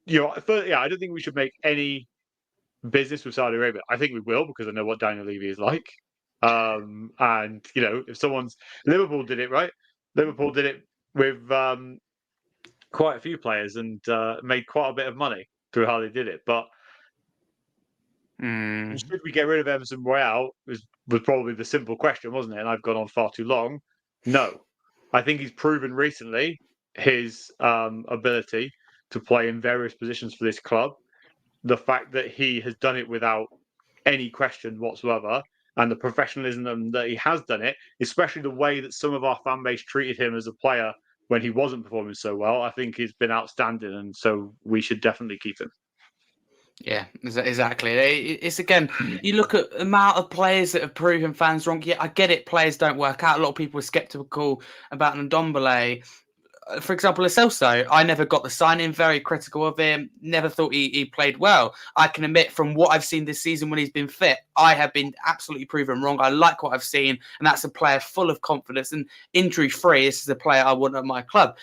Speaker 2: I don't think we should make any business with Saudi Arabia. I think we will because I know what Daniel Levy is like. And if Liverpool did it, right? Liverpool did it with quite a few players and made quite a bit of money through how they did it. But should we get rid of Emerson Royal was probably the simple question, wasn't it? And I've gone on far too long. No. I think he's proven recently his ability to play in various positions for this club. The fact that he has done it without any question whatsoever, and the professionalism that he has done it, especially the way that some of our fan base treated him as a player when he wasn't performing so well, I think he's been outstanding, and so we should definitely keep him.
Speaker 1: Yeah, exactly. It's again, you look at the amount of players that have proven fans wrong. Yeah, I get it. Players don't work out. A lot of people are skeptical about Ndombele. For example, Lo Celso, I never got the signing, very critical of him, never thought he played well. I can admit from what I've seen this season when he's been fit, I have been absolutely proven wrong. I like what I've seen, and that's a player full of confidence and injury-free. This is a player I want at my club.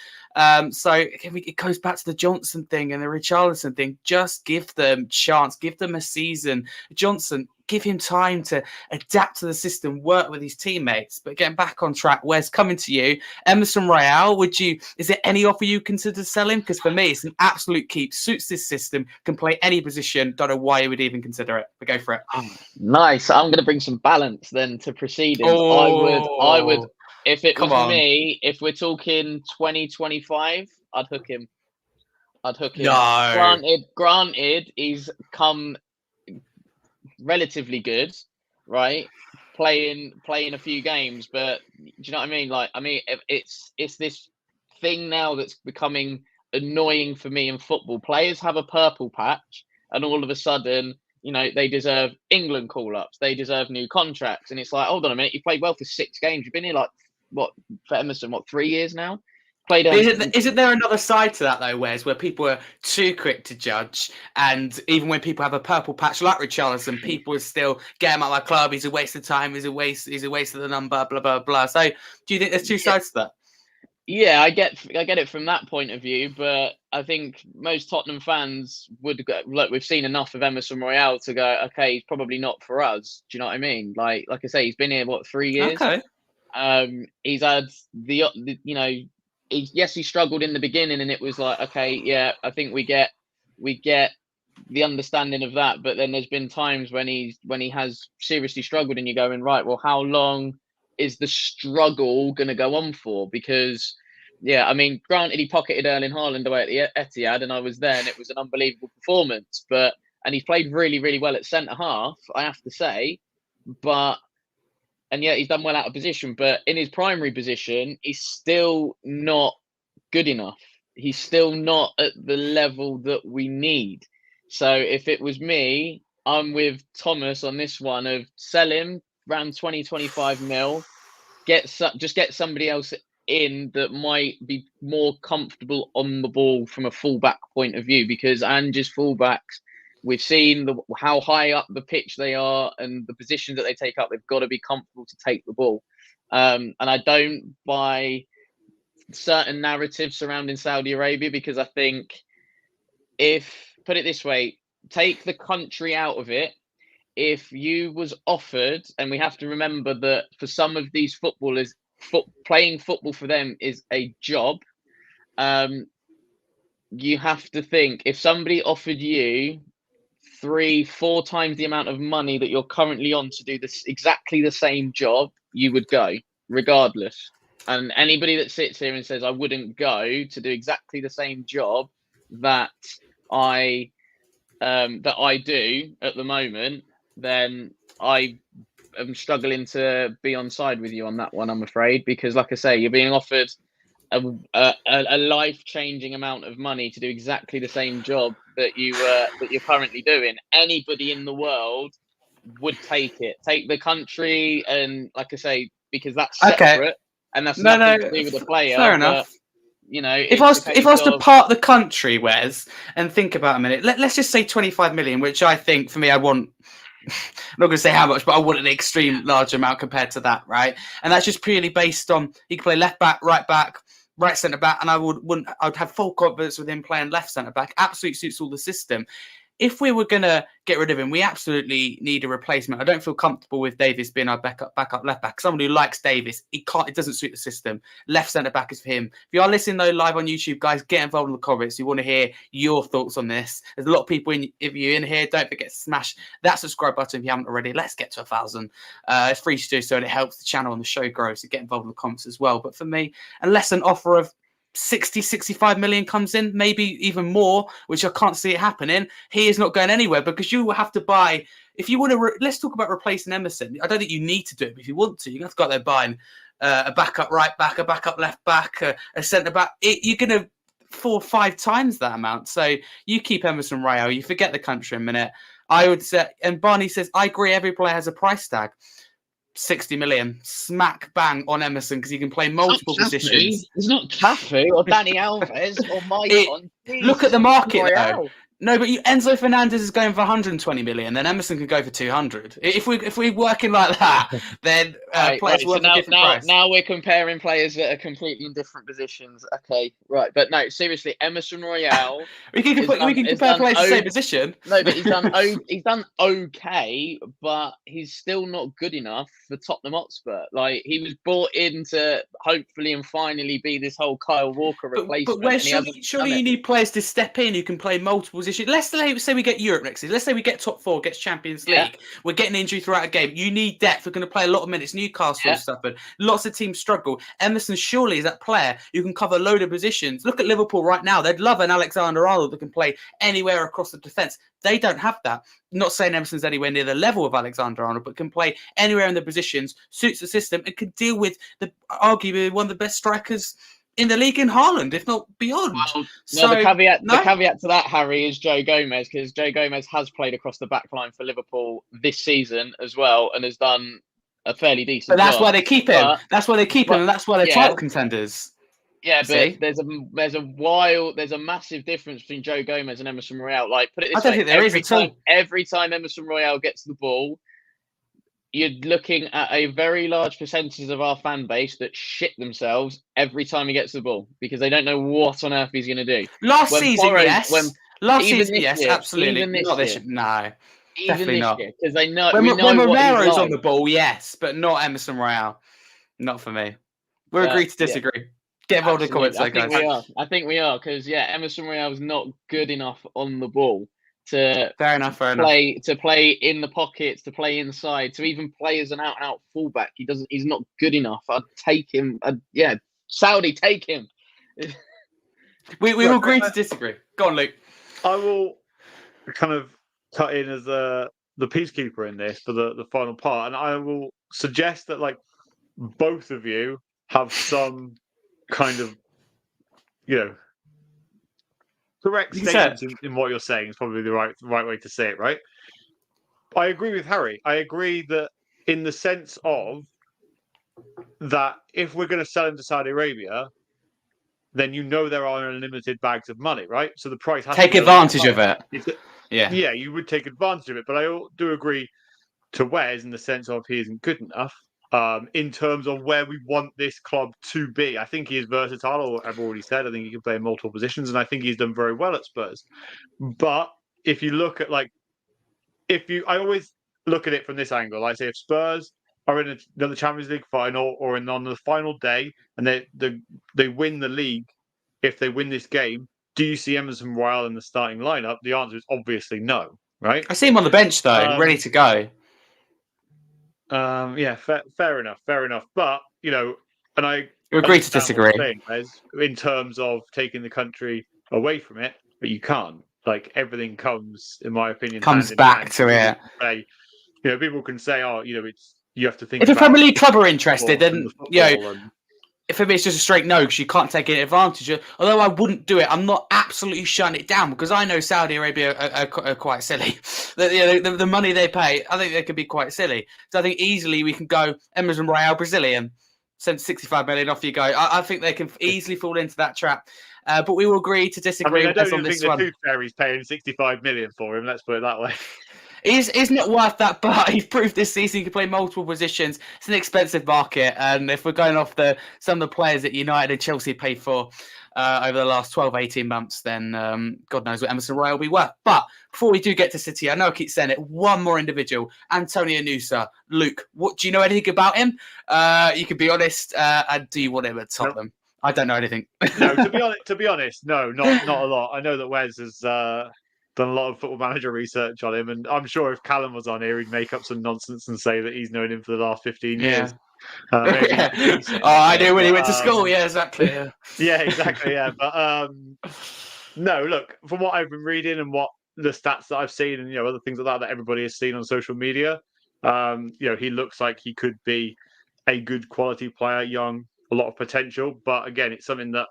Speaker 1: So it goes back to the Johnson thing and the Richarlison thing. Just give them chance, give them a season. Johnson, give him time to adapt to the system, work with his teammates. But getting back on track, Wes, coming to you, Emerson Royal, is there any offer you consider selling? Because for me, it's an absolute keep. Suits this system, can play any position. Don't know why you would even consider it, but go for it.
Speaker 3: Nice. I'm going to bring some balance then to proceedings. I would. If it was me, if we're talking 2025, I'd hook him.
Speaker 1: No.
Speaker 3: Granted, he's come relatively good, right? Playing a few games, but do you know what I mean? Like, it's this thing now that's becoming annoying for me in football. Players have a purple patch, and all of a sudden, they deserve England call-ups. They deserve new contracts, and it's like, hold on a minute, you played well for 6 games. You've been here for Emerson, 3 years now?
Speaker 1: Isn't there another side to that though, Wes, where people are too quick to judge, and even when people have a purple patch like Richarlison, people are still get him out of my club. He's a waste of time. He's a waste of the number. Blah blah blah. So, do you think there's two sides to that?
Speaker 3: Yeah, I get it from that point of view, but I think most Tottenham fans would go, look, we've seen enough of Emerson Royal to go, okay, he's probably not for us. Do you know what I mean? Like I say, he's been here 3 years.
Speaker 1: Okay.
Speaker 3: He's had he struggled in the beginning, and it was like, okay, yeah, I think we get the understanding of that. But then there's been times when he has seriously struggled, and you're going, right, well, how long is the struggle going to go on for? Because, yeah, I mean, granted, he pocketed Erling Haaland away at the Etihad, and I was there, and it was an unbelievable performance. And he's played really, really well at centre half, I have to say. But and yet he's done well out of position. But in his primary position, he's still not good enough. He's still not at the level that we need. So if it was me, I'm with Thomas on this one of sell him around 20-25 mil, get somebody else in that might be more comfortable on the ball from a fullback point of view, because Ange's fullbacks, we've seen how high up the pitch they are and the positions that they take up. They've got to be comfortable to take the ball. And I don't buy certain narratives surrounding Saudi Arabia, because I think, put it this way, take the country out of it. If you was offered, and we have to remember that for some of these footballers, playing football for them is a job. You have to think, if somebody offered you 3-4 times the amount of money that you're currently on to do this exactly the same job, you would go regardless. And anybody that sits here and says I wouldn't go to do exactly the same job that I do at the moment, then I am struggling to be on side with you on that one, I'm afraid, because like I say, you're being offered a life-changing amount of money to do exactly the same job that you're currently doing. Anybody in the world would take it. Take the country, and like I say, because that's separate and that's nothing to do with the player.
Speaker 1: Fair enough.
Speaker 3: But, you know,
Speaker 1: if I was to part the country, Wes, and think about a minute, let's just say 25 million, which I think for me, I want. I'm not going to say how much, but I want an extreme large amount compared to that, right? And that's just purely based on he can play left back, right centre back, and I'd have full confidence with him playing left centre back. Absolutely suits all the system. If we were going to get rid of him, we absolutely need a replacement. I don't feel comfortable with Davis being our backup left back. Someone who likes Davis, it doesn't suit the system. Left centre back is for him. If you are listening though live on YouTube, guys, get involved in the comments. You want to hear your thoughts on this. There's a lot of people if you're in here. Don't forget to smash that subscribe button if you haven't already. Let's get to 1,000. It's free to do so, and it helps the channel and the show grow. So get involved in the comments as well. But for me, unless an offer of 60-65 million comes in, maybe even more, which I can't see it happening, he is not going anywhere, because you will have to buy, if you want to let's talk about replacing Emerson. I don't think you need to do it, but if you want to, you have to go out there buying a backup right back, a backup left back, a centre back. You're going to 4 or 5 times that amount. So you keep Emerson Royal, you forget the country a minute. I would say, and Barney says, I agree, every player has a price tag. 60 million, smack bang on Emerson, because he can play multiple positions.
Speaker 3: It's not Cafu or Danny Alves or Maicon.
Speaker 1: Look at the market though. No, but Enzo Fernandez is going for 120 million, then Emerson could go for 200. If we're working like that, then players worth a different price.
Speaker 3: Now we're comparing players that are completely in different positions. Okay, right, but no, seriously, Emerson Royal.
Speaker 1: we can compare players the same position.
Speaker 3: No, but he's done okay, but he's still not good enough for Tottenham Hotspur. Like, he was brought in to hopefully and finally be this whole Kyle Walker replacement.
Speaker 1: But surely you need players to step in who can play multiple positions. Let's say we get Europe next year. Let's say we get top 4, gets Champions League. Yeah. We're getting injury throughout a game. You need depth. We're going to play a lot of minutes. Newcastle suffered. Lots of teams struggle. Emerson surely is that player who can cover a load of positions. Look at Liverpool right now. They'd love an Alexander-Arnold that can play anywhere across the defence. They don't have that. Not saying Emerson's anywhere near the level of Alexander-Arnold, but can play anywhere in the positions, suits the system, and can deal with arguably one of the best strikers in the league in Haaland, if not beyond.
Speaker 3: Well, the caveat to that, Harry, is Joe Gomez, because Joe Gomez has played across the back line for Liverpool this season as well, and has done a fairly decent
Speaker 1: job. But that's
Speaker 3: job.
Speaker 1: Why they keep him. That's why they keep him, and that's why they're title contenders.
Speaker 3: Yeah, but there's a massive difference between Joe Gomez and Emerson Royal. Like, put it this way,
Speaker 1: think there is at all.
Speaker 3: Every time Emerson Royal gets the ball, you're looking at a very large percentage of our fan base that shit themselves every time he gets the ball, because they don't know what on earth he's going to do.
Speaker 1: Last season, yes, absolutely. Not this year. No, definitely not.
Speaker 3: Because they know
Speaker 1: when Romero's on the ball, yes, but not Emerson Royal. Not for me. We'll agree to disagree. Yeah. Get involved in the comments, guys.
Speaker 3: I think we are, because Emerson Royal is not good enough on the ball to play in the pockets, to play inside, to even play as an out-and-out fullback. He's not good enough. I'd take him. Saudi, take him.
Speaker 1: we will agree to disagree. Go on, Luke.
Speaker 2: I will kind of cut in as peacekeeper in this for the final part, and I will suggest that like both of you have some kind of correct
Speaker 1: You can say it.
Speaker 2: statements in what you're saying is probably the right way to say it, right? I agree with Harry. I agree that in the sense of that if we're going to sell him to Saudi Arabia, then there are unlimited bags of money, right? So the price has to
Speaker 1: Take
Speaker 2: be a lot
Speaker 1: advantage of
Speaker 2: lower.
Speaker 1: it. Yeah.
Speaker 2: Yeah, you would take advantage of it, but I do agree to Wes in the sense of he isn't good enough. In terms of where we want this club to be, I think he is versatile. Or I've already said, I think he can play in multiple positions, and I think he's done very well at Spurs. But if you look at I always look at it from this angle. I say if Spurs are in another Champions League final or on the final day, and they win the league, if they win this game, do you see Emerson Royal in the starting lineup? The answer is obviously no, right?
Speaker 1: I see him on the bench though, ready to go.
Speaker 2: Yeah, fair enough. But and I
Speaker 1: You agree to
Speaker 2: understand what
Speaker 1: disagree.
Speaker 2: you're saying, Wes, in terms of taking the country away from it, but you can't. Like everything comes, in my opinion,
Speaker 1: Comes
Speaker 2: hand in
Speaker 1: back
Speaker 2: hand.
Speaker 1: to it.
Speaker 2: People can say, oh, it's you have to think
Speaker 1: If a
Speaker 2: about
Speaker 1: Premier League club are interested,
Speaker 2: and
Speaker 1: then
Speaker 2: the football and
Speaker 1: for me, it's just a straight no because you can't take any advantage of. Although I wouldn't do it, I'm not absolutely shutting it down because I know Saudi Arabia are quite silly. The money they pay, I think they could be quite silly. So I think easily we can go Emerson Royal, Brazilian, send 65 million, off you go. I think they can easily fall into that trap. But we will agree to disagree
Speaker 2: I don't
Speaker 1: on
Speaker 2: even
Speaker 1: this
Speaker 2: think
Speaker 1: one.
Speaker 2: the Tooth Fairy's paying 65 million for him. Let's put it that way.
Speaker 1: He's not worth that, but he's proved this season he can play multiple positions. It's an expensive market, and if we're going off some of the players that United and Chelsea paid for over the last 12, 18 months, then God knows what Emerson Royal will be worth. But before we do get to City, I know I keep saying it, one more individual, Antonio Nusa. Luke, do you know anything about him? You can be honest, and do you want him at Tottenham? Nope. I don't know anything.
Speaker 2: No, to be honest, no, not a lot. I know that Wes has done a lot of Football Manager research on him, and I'm sure if Callum was on here, he'd make up some nonsense and say that he's known him for the last 15 years.
Speaker 1: I knew when he went to school. Yeah, exactly. Yeah,
Speaker 2: yeah exactly. Yeah, but no, look, from what I've been reading and what the stats that I've seen, and other things like that everybody has seen on social media, he looks like he could be a good quality player, young, a lot of potential. But again, it's something that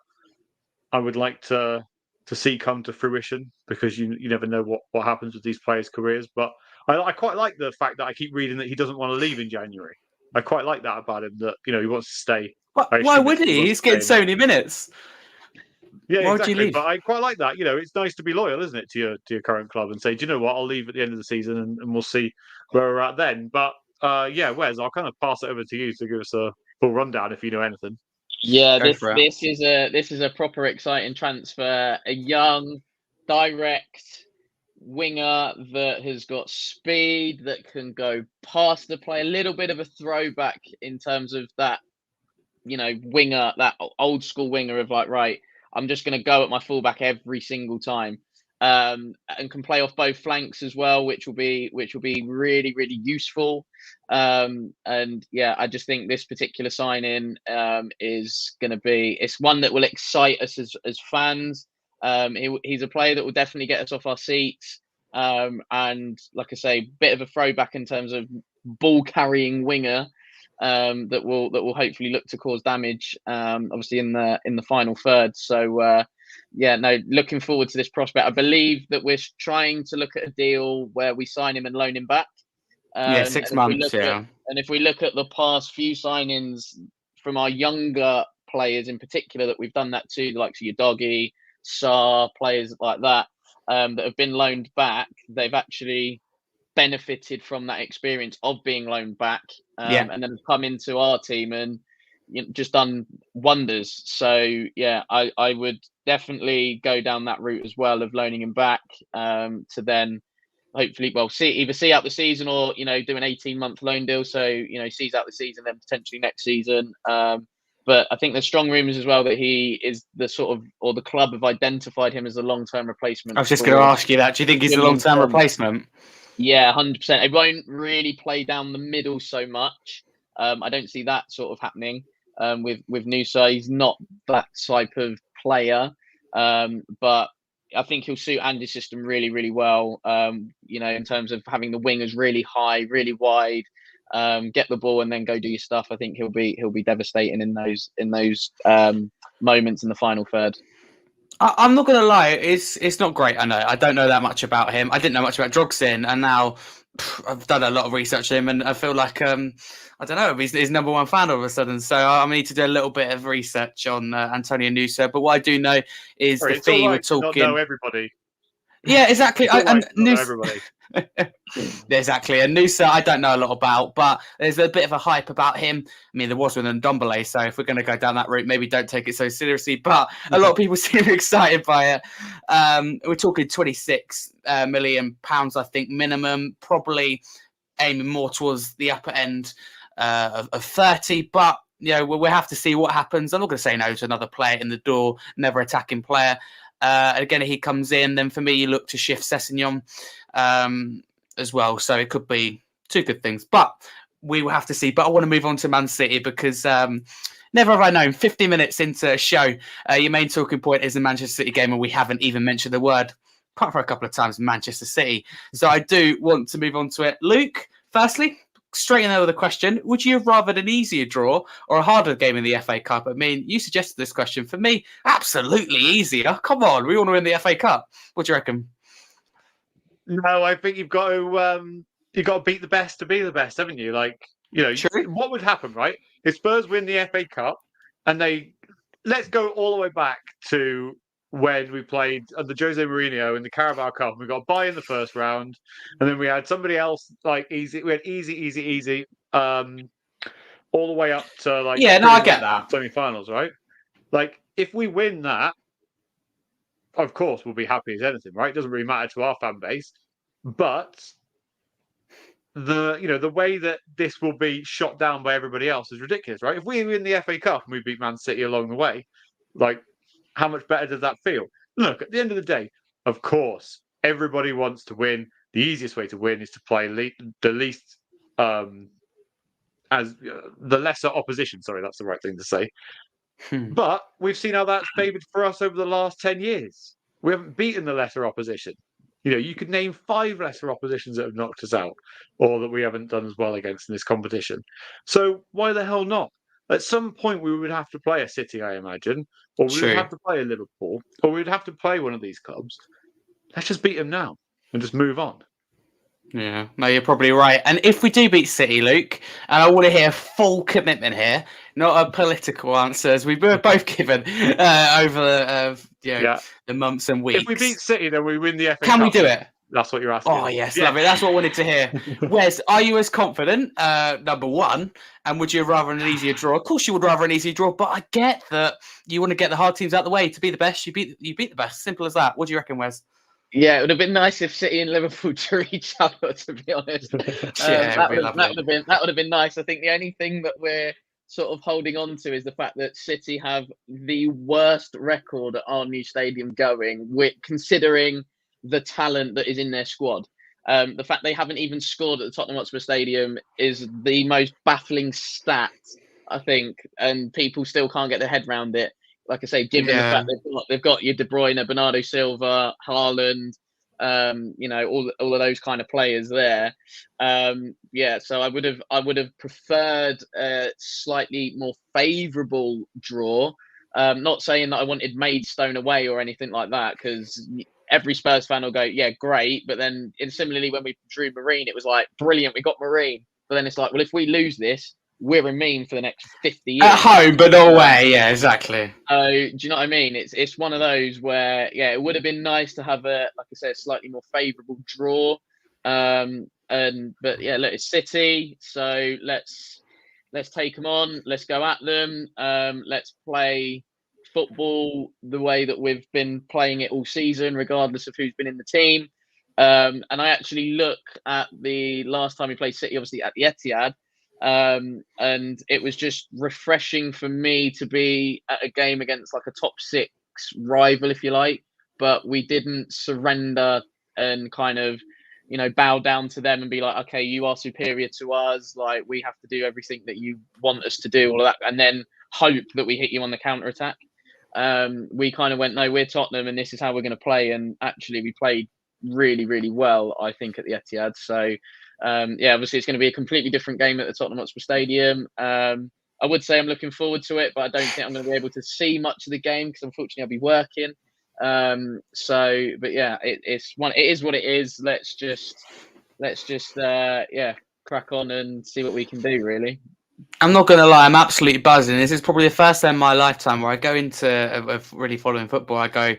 Speaker 2: I would like to see come to fruition because you never know what happens with these players' careers. But I quite like the fact that I keep reading that he doesn't want to leave in January. I quite like that about him, that he wants to stay.
Speaker 1: Why would he? He's getting so many minutes.
Speaker 2: Yeah,
Speaker 1: why
Speaker 2: exactly.
Speaker 1: Would you leave?
Speaker 2: But I quite like that. It's nice to be loyal, isn't it, to your current club and say, do you know what? I'll leave at the end of the season and we'll see where we're at then. But Wes, I'll kind of pass it over to you to give us a full rundown if you know anything.
Speaker 3: Yeah, this is a proper exciting transfer. A young, direct winger that has got speed, that can go past the play. A little bit of a throwback in terms of that, winger, that old school winger of like, right, I'm just going to go at my fullback every single time, and can play off both flanks as well, which will be really, really useful. And yeah, I just think this particular signing is going to be, it's one that will excite us as fans. He's a player that will definitely get us off our seats. And like I say, bit of a throwback in terms of ball carrying winger. That will hopefully look to cause damage, obviously in the final third. So looking forward to this prospect. I believe that we're trying to look at a deal where we sign him and loan him back.
Speaker 1: 6 months.
Speaker 3: And if we look at the past few signings from our younger players in particular that we've done that to, the likes of your Doggy, Saar, players like that that have been loaned back, they've actually benefited from that experience of being loaned back, and then come into our team and just done wonders. So yeah, I would definitely go down that route as well of loaning him back, to then hopefully either see out the season or do an 18-month loan deal, so sees out the season, then potentially next season. But I think there's strong rumours as well that he is the club have identified him as a long-term replacement.
Speaker 1: I was just going to ask you that. Do you think he's the long-term replacement?
Speaker 3: Yeah, 100%. It won't really play down the middle so much. I don't see that sort of happening with Nusa. He's not that type of player. But I think he'll suit Andy's system really, really well. In terms of having the wingers really high, really wide, get the ball and then go do your stuff. I think he'll be devastating in those moments in the final third.
Speaker 1: I'm not going to lie, it's not great. I know. I don't know that much about him. I didn't know much about Drogsin, and now I've done a lot of research on him, and I feel like I don't know, he's number one fan all of a sudden. So I need to do a little bit of research on Antonio Nusa. But what I do know is the fee we're talking.
Speaker 2: Not know everybody.
Speaker 1: Yeah, exactly.
Speaker 2: And everybody.
Speaker 1: Exactly. And Nusa, I don't know a lot about, but there's a bit of a hype about him. I mean, there was with Ndombele, so if we're going to go down that route, maybe don't take it so seriously. But a lot of people seem excited by it. We're talking £26 million, I think, minimum. Probably aiming more towards the upper end of 30. But we'll have to see what happens. I'm not going to say no to another player in the door, never attacking player. Again, he comes in, then for me, you look to shift Sessegnon as well. So it could be two good things, but we will have to see. But I want to move on to Man City because never have I known, 50 minutes into a show, your main talking point is the Manchester City game, and we haven't even mentioned the word, apart from a couple of times, Manchester City. So I do want to move on to it. Luke, firstly, straight in there with a question. Would you have rather an easier draw or a harder game in the FA Cup? I mean, you suggested this question. For me, absolutely easier. Come on, we want to win the FA Cup. What do you reckon?
Speaker 2: No, I think you've got to beat the best to be the best, haven't you? True. What would happen, right? If Spurs win the FA Cup and let's go all the way back to when we played under Jose Mourinho in the Carabao Cup. We got by in the first round, and then we had somebody else easy. We had easy, all the way up to
Speaker 1: I get that
Speaker 2: semi-finals, right? If we win that, of course we'll be happy as anything, right? It doesn't really matter to our fan base, but the way that this will be shot down by everybody else is ridiculous, right? If we win the FA Cup and we beat Man City along the way, how much better does that feel? Look, at the end of the day, of course, everybody wants to win. The easiest way to win is to play the least, as the lesser opposition. Sorry, that's the right thing to say. But we've seen how that's favoured for us over the last 10 years. We haven't beaten the lesser opposition. You could name 5 lesser oppositions that have knocked us out, or that we haven't done as well against in this competition. So why the hell not? At some point, we would have to play a City, I imagine, or we would have to play a Liverpool, or we would have to play one of these clubs. Let's just beat them now and just move on.
Speaker 1: Yeah, no, you're probably right. And if we do beat City, Luke, and I want to hear full commitment here, not a political answer, as we were both given over the months and weeks.
Speaker 2: If we beat City, then we win the FA Cup.
Speaker 1: Can we do it?
Speaker 2: That's what you're asking.
Speaker 1: Oh, yes, love it. That's what I wanted to hear. Wes, are you as confident, number one, and would you rather an easier draw? Of course you would rather an easier draw, but I get that you want to get the hard teams out of the way. To be the best, you beat the best. Simple as that. What do you reckon, Wes?
Speaker 3: Yeah, it would have been nice if City and Liverpool drew each other, to be honest. That would have been nice. I think the only thing that we're sort of holding on to is the fact that City have the worst record at our new stadium going, considering the talent that is in their squad. The fact they haven't even scored at the Tottenham Hotspur Stadium is the most baffling stat, I think, and people still can't get their head around it. Like I say, given the fact they've got your De Bruyne, Bernardo Silva, Haaland, all of those kind of players there. So I would have preferred a slightly more favourable draw. Not saying that I wanted Maidstone away or anything like that, because every Spurs fan will go, yeah, great. But then similarly, when we drew Marine, it was like, brilliant, we got Marine. But then it's like, well, if we lose this, we're in Mean for the next 50 years.
Speaker 1: At home, but not away. Yeah, exactly.
Speaker 3: So do you know what I mean? It's one of those where, it would have been nice to have a slightly more favourable draw. But look, it's City, so let's take them on. Let's go at them. Let's play football the way that we've been playing it all season, regardless of who's been in the team. And I actually look at the last time we played City, obviously at the Etihad. And it was just refreshing for me to be at a game against like a top 6 rival, if you like, but we didn't surrender and kind of, bow down to them and be like, okay, you are superior to us. Like, we have to do everything that you want us to do, all of that, and then hope that we hit you on the counter attack. we kind of went, no, we're Tottenham and this is how we're going to play. And actually we played really, really well, I think, at the Etihad. So, obviously it's going to be a completely different game at the Tottenham Hotspur Stadium. I would say I'm looking forward to it, but I don't think I'm going to be able to see much of the game because unfortunately I'll be working. It is what it is. Let's just crack on and see what we can do, really.
Speaker 1: I'm not going to lie, I'm absolutely buzzing. This is probably the first time in my lifetime where I go into really following football. I go,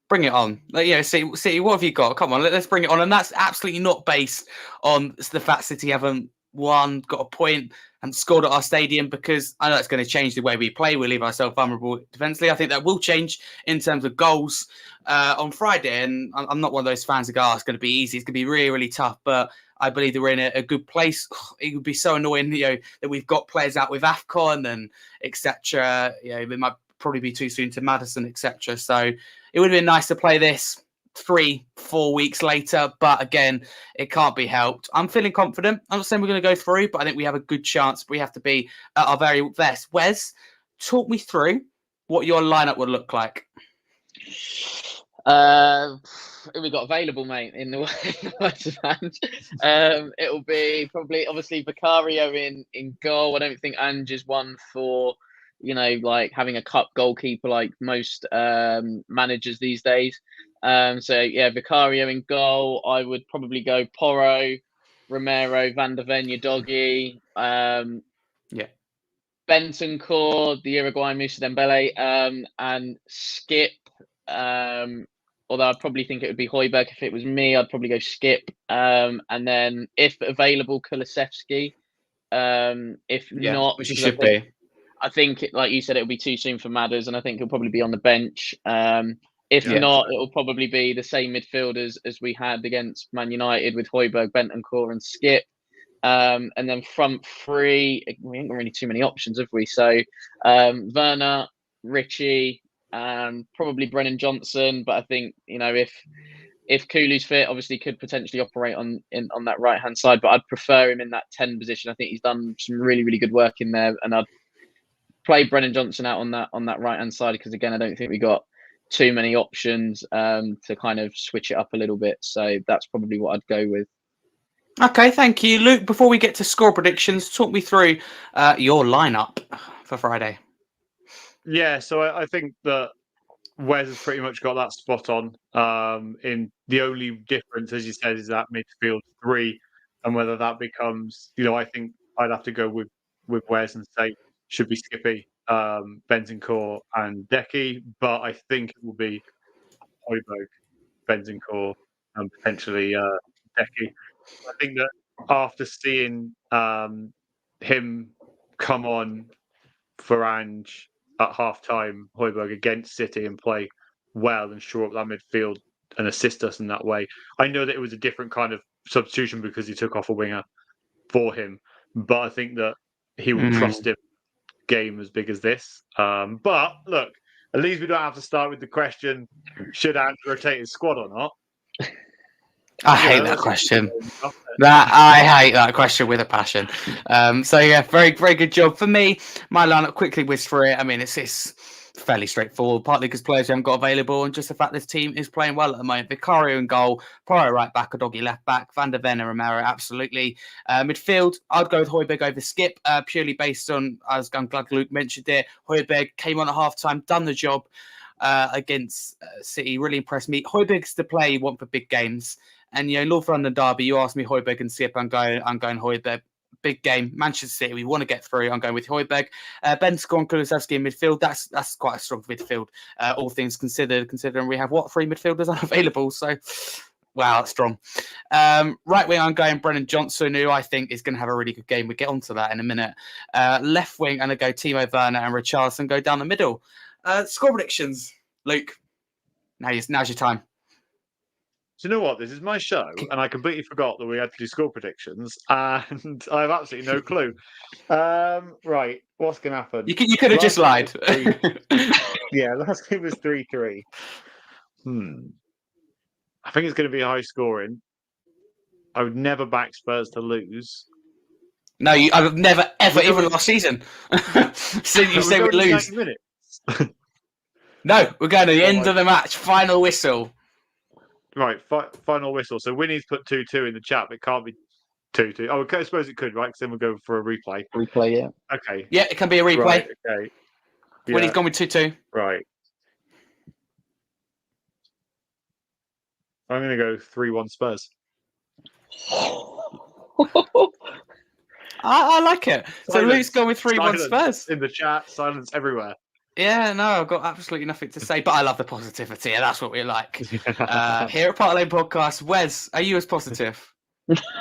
Speaker 1: bring it on. City, what have you got? Come on, let's bring it on. And that's absolutely not based on the fact City haven't won, got a point, and scored at our stadium, because I know it's going to change the way we play. We'll leave ourselves vulnerable defensively. I think that will change in terms of goals on Friday. And I'm not one of those fans who go, oh, it's going to be easy. It's going to be really, really tough. But I believe that we're in a good place. It would be so annoying, that we've got players out with AFCON and etc. It might probably be too soon to Maddison, etc. So it would have been nice to play this 3-4 weeks later, but again, it can't be helped. I'm feeling confident. I'm not saying we're going to go through, but I think we have a good chance. We have to be at our very best. Wes, talk me through what your lineup would look like.
Speaker 3: We got available, mate, in the West End. It'll be probably, obviously, Vicario in goal. I don't think Ange is one for, having a cup goalkeeper like most managers these days. Vicario in goal. I would probably go Porro, Romero, Van der Ven, Doggy. Bentancur, the Uruguayan Musa Dembele, and Skip. Although I'd probably think it would be Højbjerg if it was me. I'd probably go Skip. And then, if available, Kulusevski. If not,
Speaker 1: which he should be.
Speaker 3: I think, like you said, it'll be too soon for Madders, and I think he'll probably be on the bench. If not, it'll probably be the same midfielders as we had against Man United with Højbjerg, Bentancur, and Skip. And then front three, we ain't got really too many options, have we? So Werner, Richie, probably Brennan Johnson. But I think, if Kulu's fit, obviously could potentially operate on that right hand side. But I'd prefer him in that 10 position. I think he's done some really, really good work in there, and I'd play Brennan Johnson out on that right hand side, because again, I don't think we got too many options to kind of switch it up a little bit. So that's probably what I'd go with.
Speaker 1: Okay, thank you, Luke. Before we get to score predictions, talk me through your lineup for Friday.
Speaker 2: Yeah, so I think that Wes has pretty much got that spot on. In the only difference, as you said, is that midfield three, and whether that becomes, I think I'd have to go with Wes and say should be Skippy, Bentancur, and Decky, but I think it will be Højbjerg, Bentancur, and potentially Decky. I think that after seeing him come on for Ange at half-time, Højbjerg, against City, and play well and shore up that midfield and assist us in that way, I know that it was a different kind of substitution because he took off a winger for him, but I think that he will trust him game as big as this. But look, at least we don't have to start with the question, should Ange rotate his squad or not?
Speaker 1: I hate that question. I hate that question with a passion. Very, very good job. For me, my lineup, quickly whiz through it. I mean, it's fairly straightforward, partly because players haven't got available, and just the fact this team is playing well at the moment. Vicario in goal, Porro right back, Doggy left back, Van der Ven and Romero, absolutely. Midfield, I'd go with Højbjerg over Skip, purely based on, as I'm glad Luke mentioned it, Højbjerg came on at half-time, done the job against City, really impressed me. Højbjerg's the player you want for big games. And, North London derby, you asked me Højbjerg and Skip, I'm going Højbjerg. Big game, Manchester City, we want to get through. I'm going with Højbjerg. Bentancur and Kulusevski in midfield. That's quite a strong midfield, all things considered, considering we have, 3 midfielders unavailable. So, wow, that's strong. Right wing, I'm going Brennan Johnson, who I think is going to have a really good game. We'll get onto that in a minute. Left wing, I'm going to go Timo Werner and Richarlison go down the middle. Score predictions, Luke. Now's your time.
Speaker 2: Do you know what? This is my show, and I completely forgot that we had to do score predictions, and I have absolutely no clue. Right, what's going to happen?
Speaker 1: You could have just lied.
Speaker 2: Yeah, last game was 3-3. I think it's going to be high scoring. I would never back Spurs to lose.
Speaker 1: No, I've never, ever, even last season. So you say we lose.
Speaker 2: 90 minutes.
Speaker 1: No, we're going to the end of the match. Final whistle.
Speaker 2: Right, final whistle. So Winnie's put 2-2 in the chat, but it can't be 2-2. Oh, okay, I suppose it could, right? Because then we'll go for a replay.
Speaker 3: Replay, yeah.
Speaker 2: Okay.
Speaker 1: Yeah, it can be a replay.
Speaker 2: Right, okay.
Speaker 1: When he's
Speaker 2: Yeah,
Speaker 1: gone with 2-2.
Speaker 2: right. I'm going to go 3-1 Spurs.
Speaker 1: I like it. So
Speaker 2: Silence.
Speaker 1: Luke's gone with 3-1
Speaker 2: Silence
Speaker 1: Spurs.
Speaker 2: in the chat, silence everywhere.
Speaker 1: Yeah, no, I've got absolutely nothing to say, but I love the positivity, and that's what we like. Here at Part Lane Podcast, Wes, are you as positive?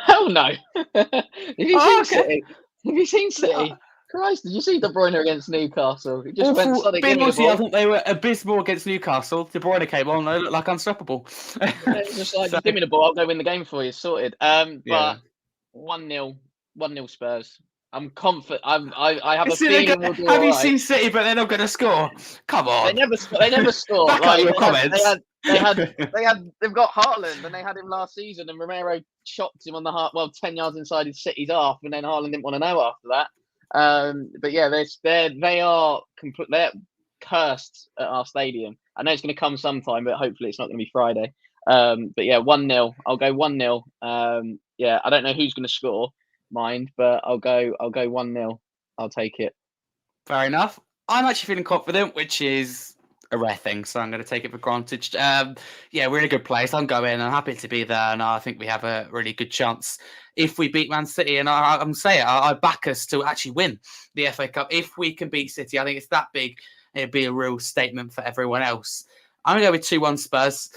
Speaker 3: Hell no. Have you seen
Speaker 1: okay.
Speaker 3: City? Have you seen City? Christ, did you see De Bruyne against Newcastle? It just went sonic.
Speaker 1: Being honest, I thought they were abysmal against Newcastle. De Bruyne came on, they looked like unstoppable.
Speaker 3: It's just like, give me the ball, I'll go win the game for you, sorted. But 1-0 Spurs. I'm confident. I have a feeling we'll do
Speaker 1: Have you
Speaker 3: all right.
Speaker 1: seen City, but they're not going to score? Come on.
Speaker 3: They never score.
Speaker 1: Back up your comments.
Speaker 3: They've got Haaland, and they had him last season, and Romero chopped him on the heart. Well, 10 yards inside his City's half, and then Haaland didn't want to know after that. But yeah, they're cursed at our stadium. I know it's going to come sometime, but hopefully it's not going to be Friday. But yeah, 1-0. I'll go 1-0. Yeah, I don't know who's going to score, but I'll go 1-0. I'll take it.
Speaker 1: Fair enough. I'm actually feeling confident, which is a rare thing, so I'm going to take it for granted. Yeah, we're in a good place. I'm happy to be there, and I think we have a really good chance if we beat Man City. And I'm saying I back us to actually win the FA Cup if we can beat City. I think it's that big. It'd be a real statement for everyone else. I'm going to go with 2-1 Spurs.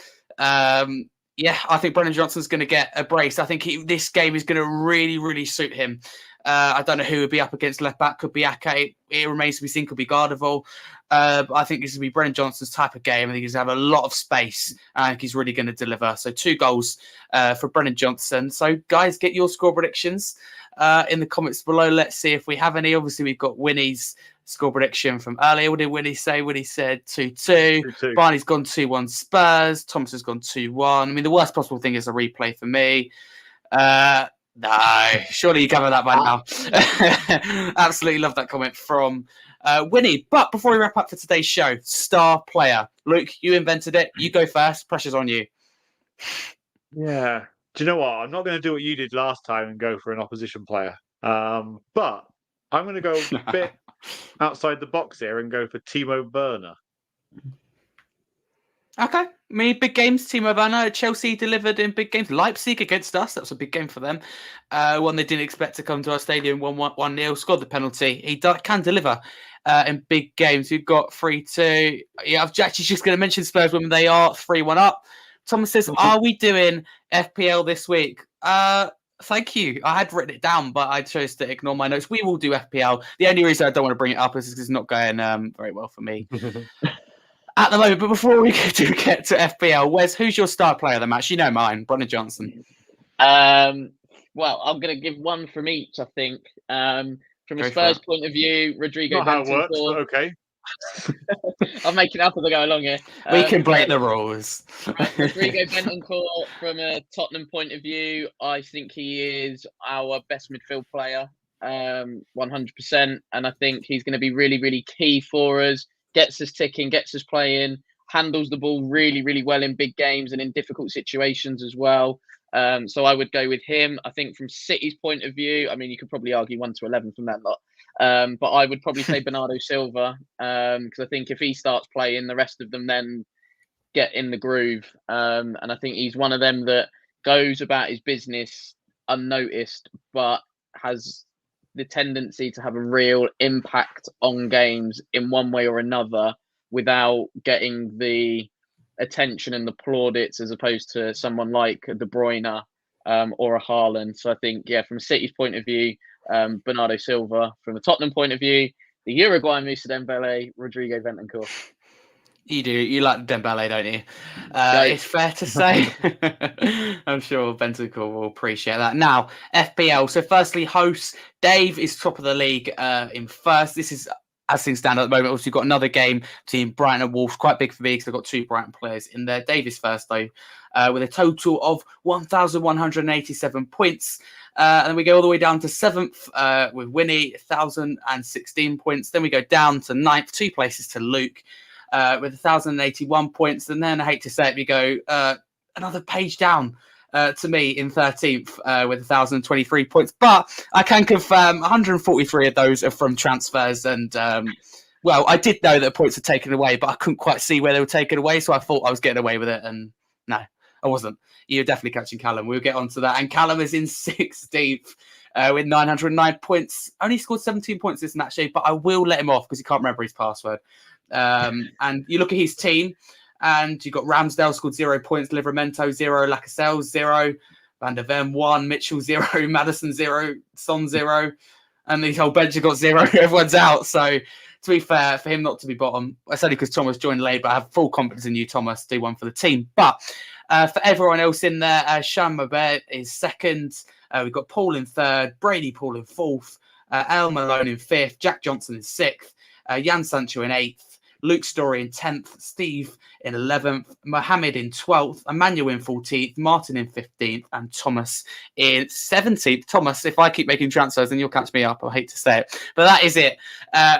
Speaker 1: Yeah, I think Brennan Johnson's going to get a brace. I think this game is going to really, really suit him. I don't know who would be up against left back. Could be Ake. It remains to be seen. Could be Gardeval. But I think this is going to be Brennan Johnson's type of game. I think he's going to have a lot of space. I think he's really going to deliver. So 2 goals for Brennan Johnson. So guys, get your score predictions in the comments below. Let's see if we have any. Obviously, we've got Winnie's score prediction from earlier. What did Winnie say? Winnie said 2-2. Barney's gone 2-1 Spurs. Thomas has gone 2-1. I mean, the worst possible thing is a replay for me. No, surely you cover that by now. Absolutely love that comment from Winnie. But before we wrap up for today's show, star player. Luke, you invented it. You go first. Pressure's on you.
Speaker 2: Yeah. Do you know what? I'm not going to do what you did last time and go for an opposition player. But I'm going to go a bit outside the box here and go for Timo Werner.
Speaker 1: Okay. Many big games. Timo Werner. Chelsea delivered in big games. Leipzig against us. That was a big game for them. One they didn't expect to come to our stadium. 1-0. Scored the penalty. He can deliver in big games. We've got 3-2. Yeah, I'm actually just going to mention Spurs when they are 3-1 up. Thomas says, are we doing FPL this week? Thank you. I had written it down, but I chose to ignore my notes. We will do FPL. The only reason I don't want to bring it up is because it's not going very well for me at the moment. But before we get to FPL, Wes, who's your star player of the match? You know mine, Brennan Johnson.
Speaker 3: Well, I'm going to give one from each, I think. From a Spurs point of view, Rodrigo
Speaker 2: Not how it works, but okay.
Speaker 3: I'm making it up as I go along here.
Speaker 1: We can break the rules.
Speaker 3: Rodrigo Bentancur, from a Tottenham point of view, I think he is our best midfield player, 100%. And I think he's going to be really, really key for us. Gets us ticking, gets us playing, handles the ball really, really well in big games and in difficult situations as well. So I would go with him. I think from City's point of view, I mean, you could probably argue 1 to 11 from that lot. But I would probably say Bernardo Silva, because I think if he starts playing, the rest of them then get in the groove. And I think he's one of them that goes about his business unnoticed, but has the tendency to have a real impact on games in one way or another without getting the attention and the plaudits as opposed to someone like De Bruyne or a Haaland. So I think, yeah, from City's point of view, Bernardo Silva. From a Tottenham point of view, the Uruguayan Nusa Dembele, Rodrigo Bentancur.
Speaker 1: You do. You like Dembele, don't you? It's fair to say. I'm sure Bentancur will appreciate that. Now, FPL. So firstly, hosts. Dave is top of the league in first. This is, as things stand at the moment, obviously, you've got another game between Brighton and Wolves. Quite big for me because I've got 2 Brighton players in there. Dave is first, though, with a total of 1,187 points. And then we go all the way down to 7th with Winnie, 1,016 points. Then we go down to 9th, 2 places to Luke. with 1,081 points. And then I hate to say it, we go another page down to me in 13th with 1,023 points. But I can confirm 143 of those are from transfers. And, well, I did know that points were taken away, but I couldn't quite see where they were taken away. So I thought I was getting away with it. And no, I wasn't. You're definitely catching Callum. We'll get on to that. And Callum is in 16th with 909 points. Only scored 17 points this match day, but I will let him off because he can't remember his password. And you look at his team, and you've got Ramsdale scored 0 points, Livramento 0, Lacazette 0, Van der Ven 1, Mitchell 0, Maddison 0, Son 0, and the whole bench have got 0. Everyone's out. So to be fair, for him not to be bottom, that's only because Thomas joined late, but I have full confidence in you, Thomas, do one for the team. But for everyone else in there, Sean Mabet is second. We've got Paul in third, Brady Paul in fourth, El Malone in fifth, Jack Johnson in sixth, Jan Sancho in eighth, Luke Story in 10th, Steve in 11th, Mohammed in 12th, Emmanuel in 14th, Martin in 15th, and Thomas in 17th. Thomas, if I keep making transfers, then you'll catch me up. I hate to say it. But that is it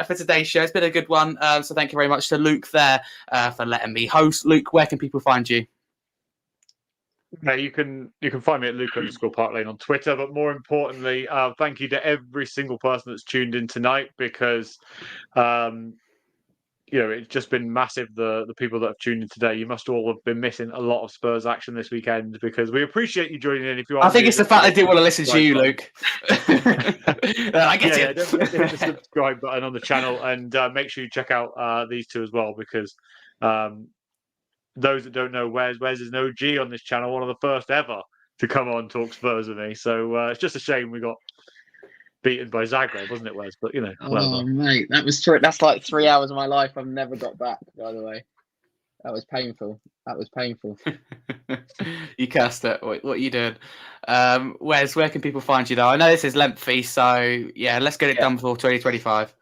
Speaker 1: for today's show. It's been a good one. So thank you very much to Luke there for letting me host. Luke, where can people find you?
Speaker 2: You can find me at Luke_Parklane on Twitter, but more importantly, thank you to every single person that's tuned in tonight, because it's just been massive. The people that have tuned in today, you must all have been missing a lot of Spurs action this weekend, because we appreciate you joining in. If you are,
Speaker 1: I think it's the fact they didn't want to listen to you, Luke. I get it.
Speaker 2: Don't forget to hit the subscribe button on the channel, and make sure you check out these two as well, because those that don't know, Wes is an OG on this channel, one of the first ever to come on talk Spurs with me. So it's just a shame we got beaten by Zagreb, wasn't it, Wes? But whatever.
Speaker 3: Oh mate, that was true. That's like 3 hours of my life I've never got back. By the way, that was painful.
Speaker 1: You cast it. What are you doing? Wes, where can people find you though? I know this is lengthy, so yeah, let's get it done before 2025.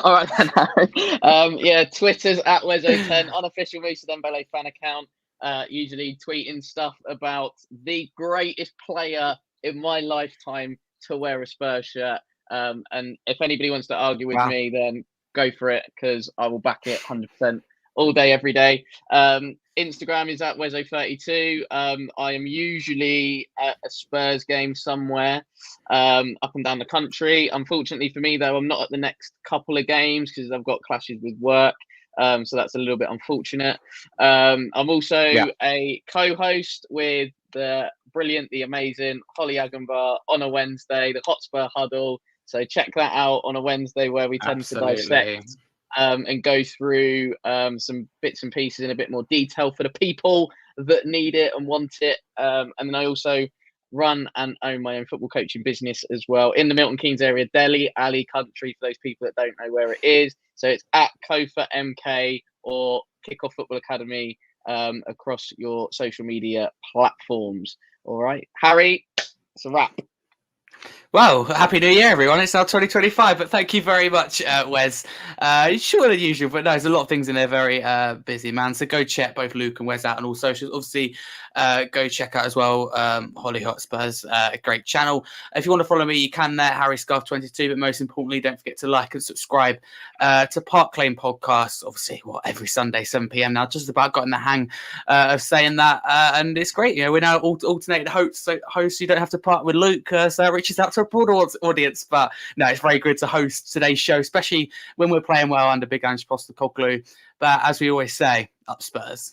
Speaker 3: All right then, Harry. Twitter's at Wezo10, unofficial Musa Dembele fan account. Usually tweeting stuff about the greatest player in my lifetime to wear a Spurs shirt. And if anybody wants to argue with me, then go for it, because I will back it 100% all day, every day. Instagram is at Wezo32. I am usually at a Spurs game somewhere up and down the country. Unfortunately for me, though, I'm not at the next couple of games because I've got clashes with work. So that's a little bit unfortunate. I'm also a co-host with the brilliant, the amazing Holly Agambar on a Wednesday, the Hotspur Huddle. So check that out on a Wednesday, where we tend to dissect and go through some bits and pieces in a bit more detail for the people that need it and want it. And then I also run and own my own football coaching business as well in the Milton Keynes area, Delhi Alley country, for those people that don't know where it is. So it's at Kofa MK or Kickoff Football Academy across your social media platforms. All right, Harry, it's a wrap.
Speaker 1: Well, Happy New Year, everyone. It's now 2025, but thank you very much, Wes. Shorter than usual, but no, there's a lot of things in there. Very busy, man. So go check both Luke and Wes out on all socials. Obviously, go check out as well Holly Hotspurs, a great channel. If you want to follow me, you can there, Harry Scarf 22. But most importantly, don't forget to like and subscribe to Park Lane Podcast. Obviously, every Sunday, 7 p.m. now. Just about got in the hang of saying that, and it's great. We're now alternated hosts, so you don't have to part with Luke, so it reaches out to a broader audience. But no, it's very good to host today's show, especially when we're playing well under Big Ange Postecoglou. But as we always say, up Spurs.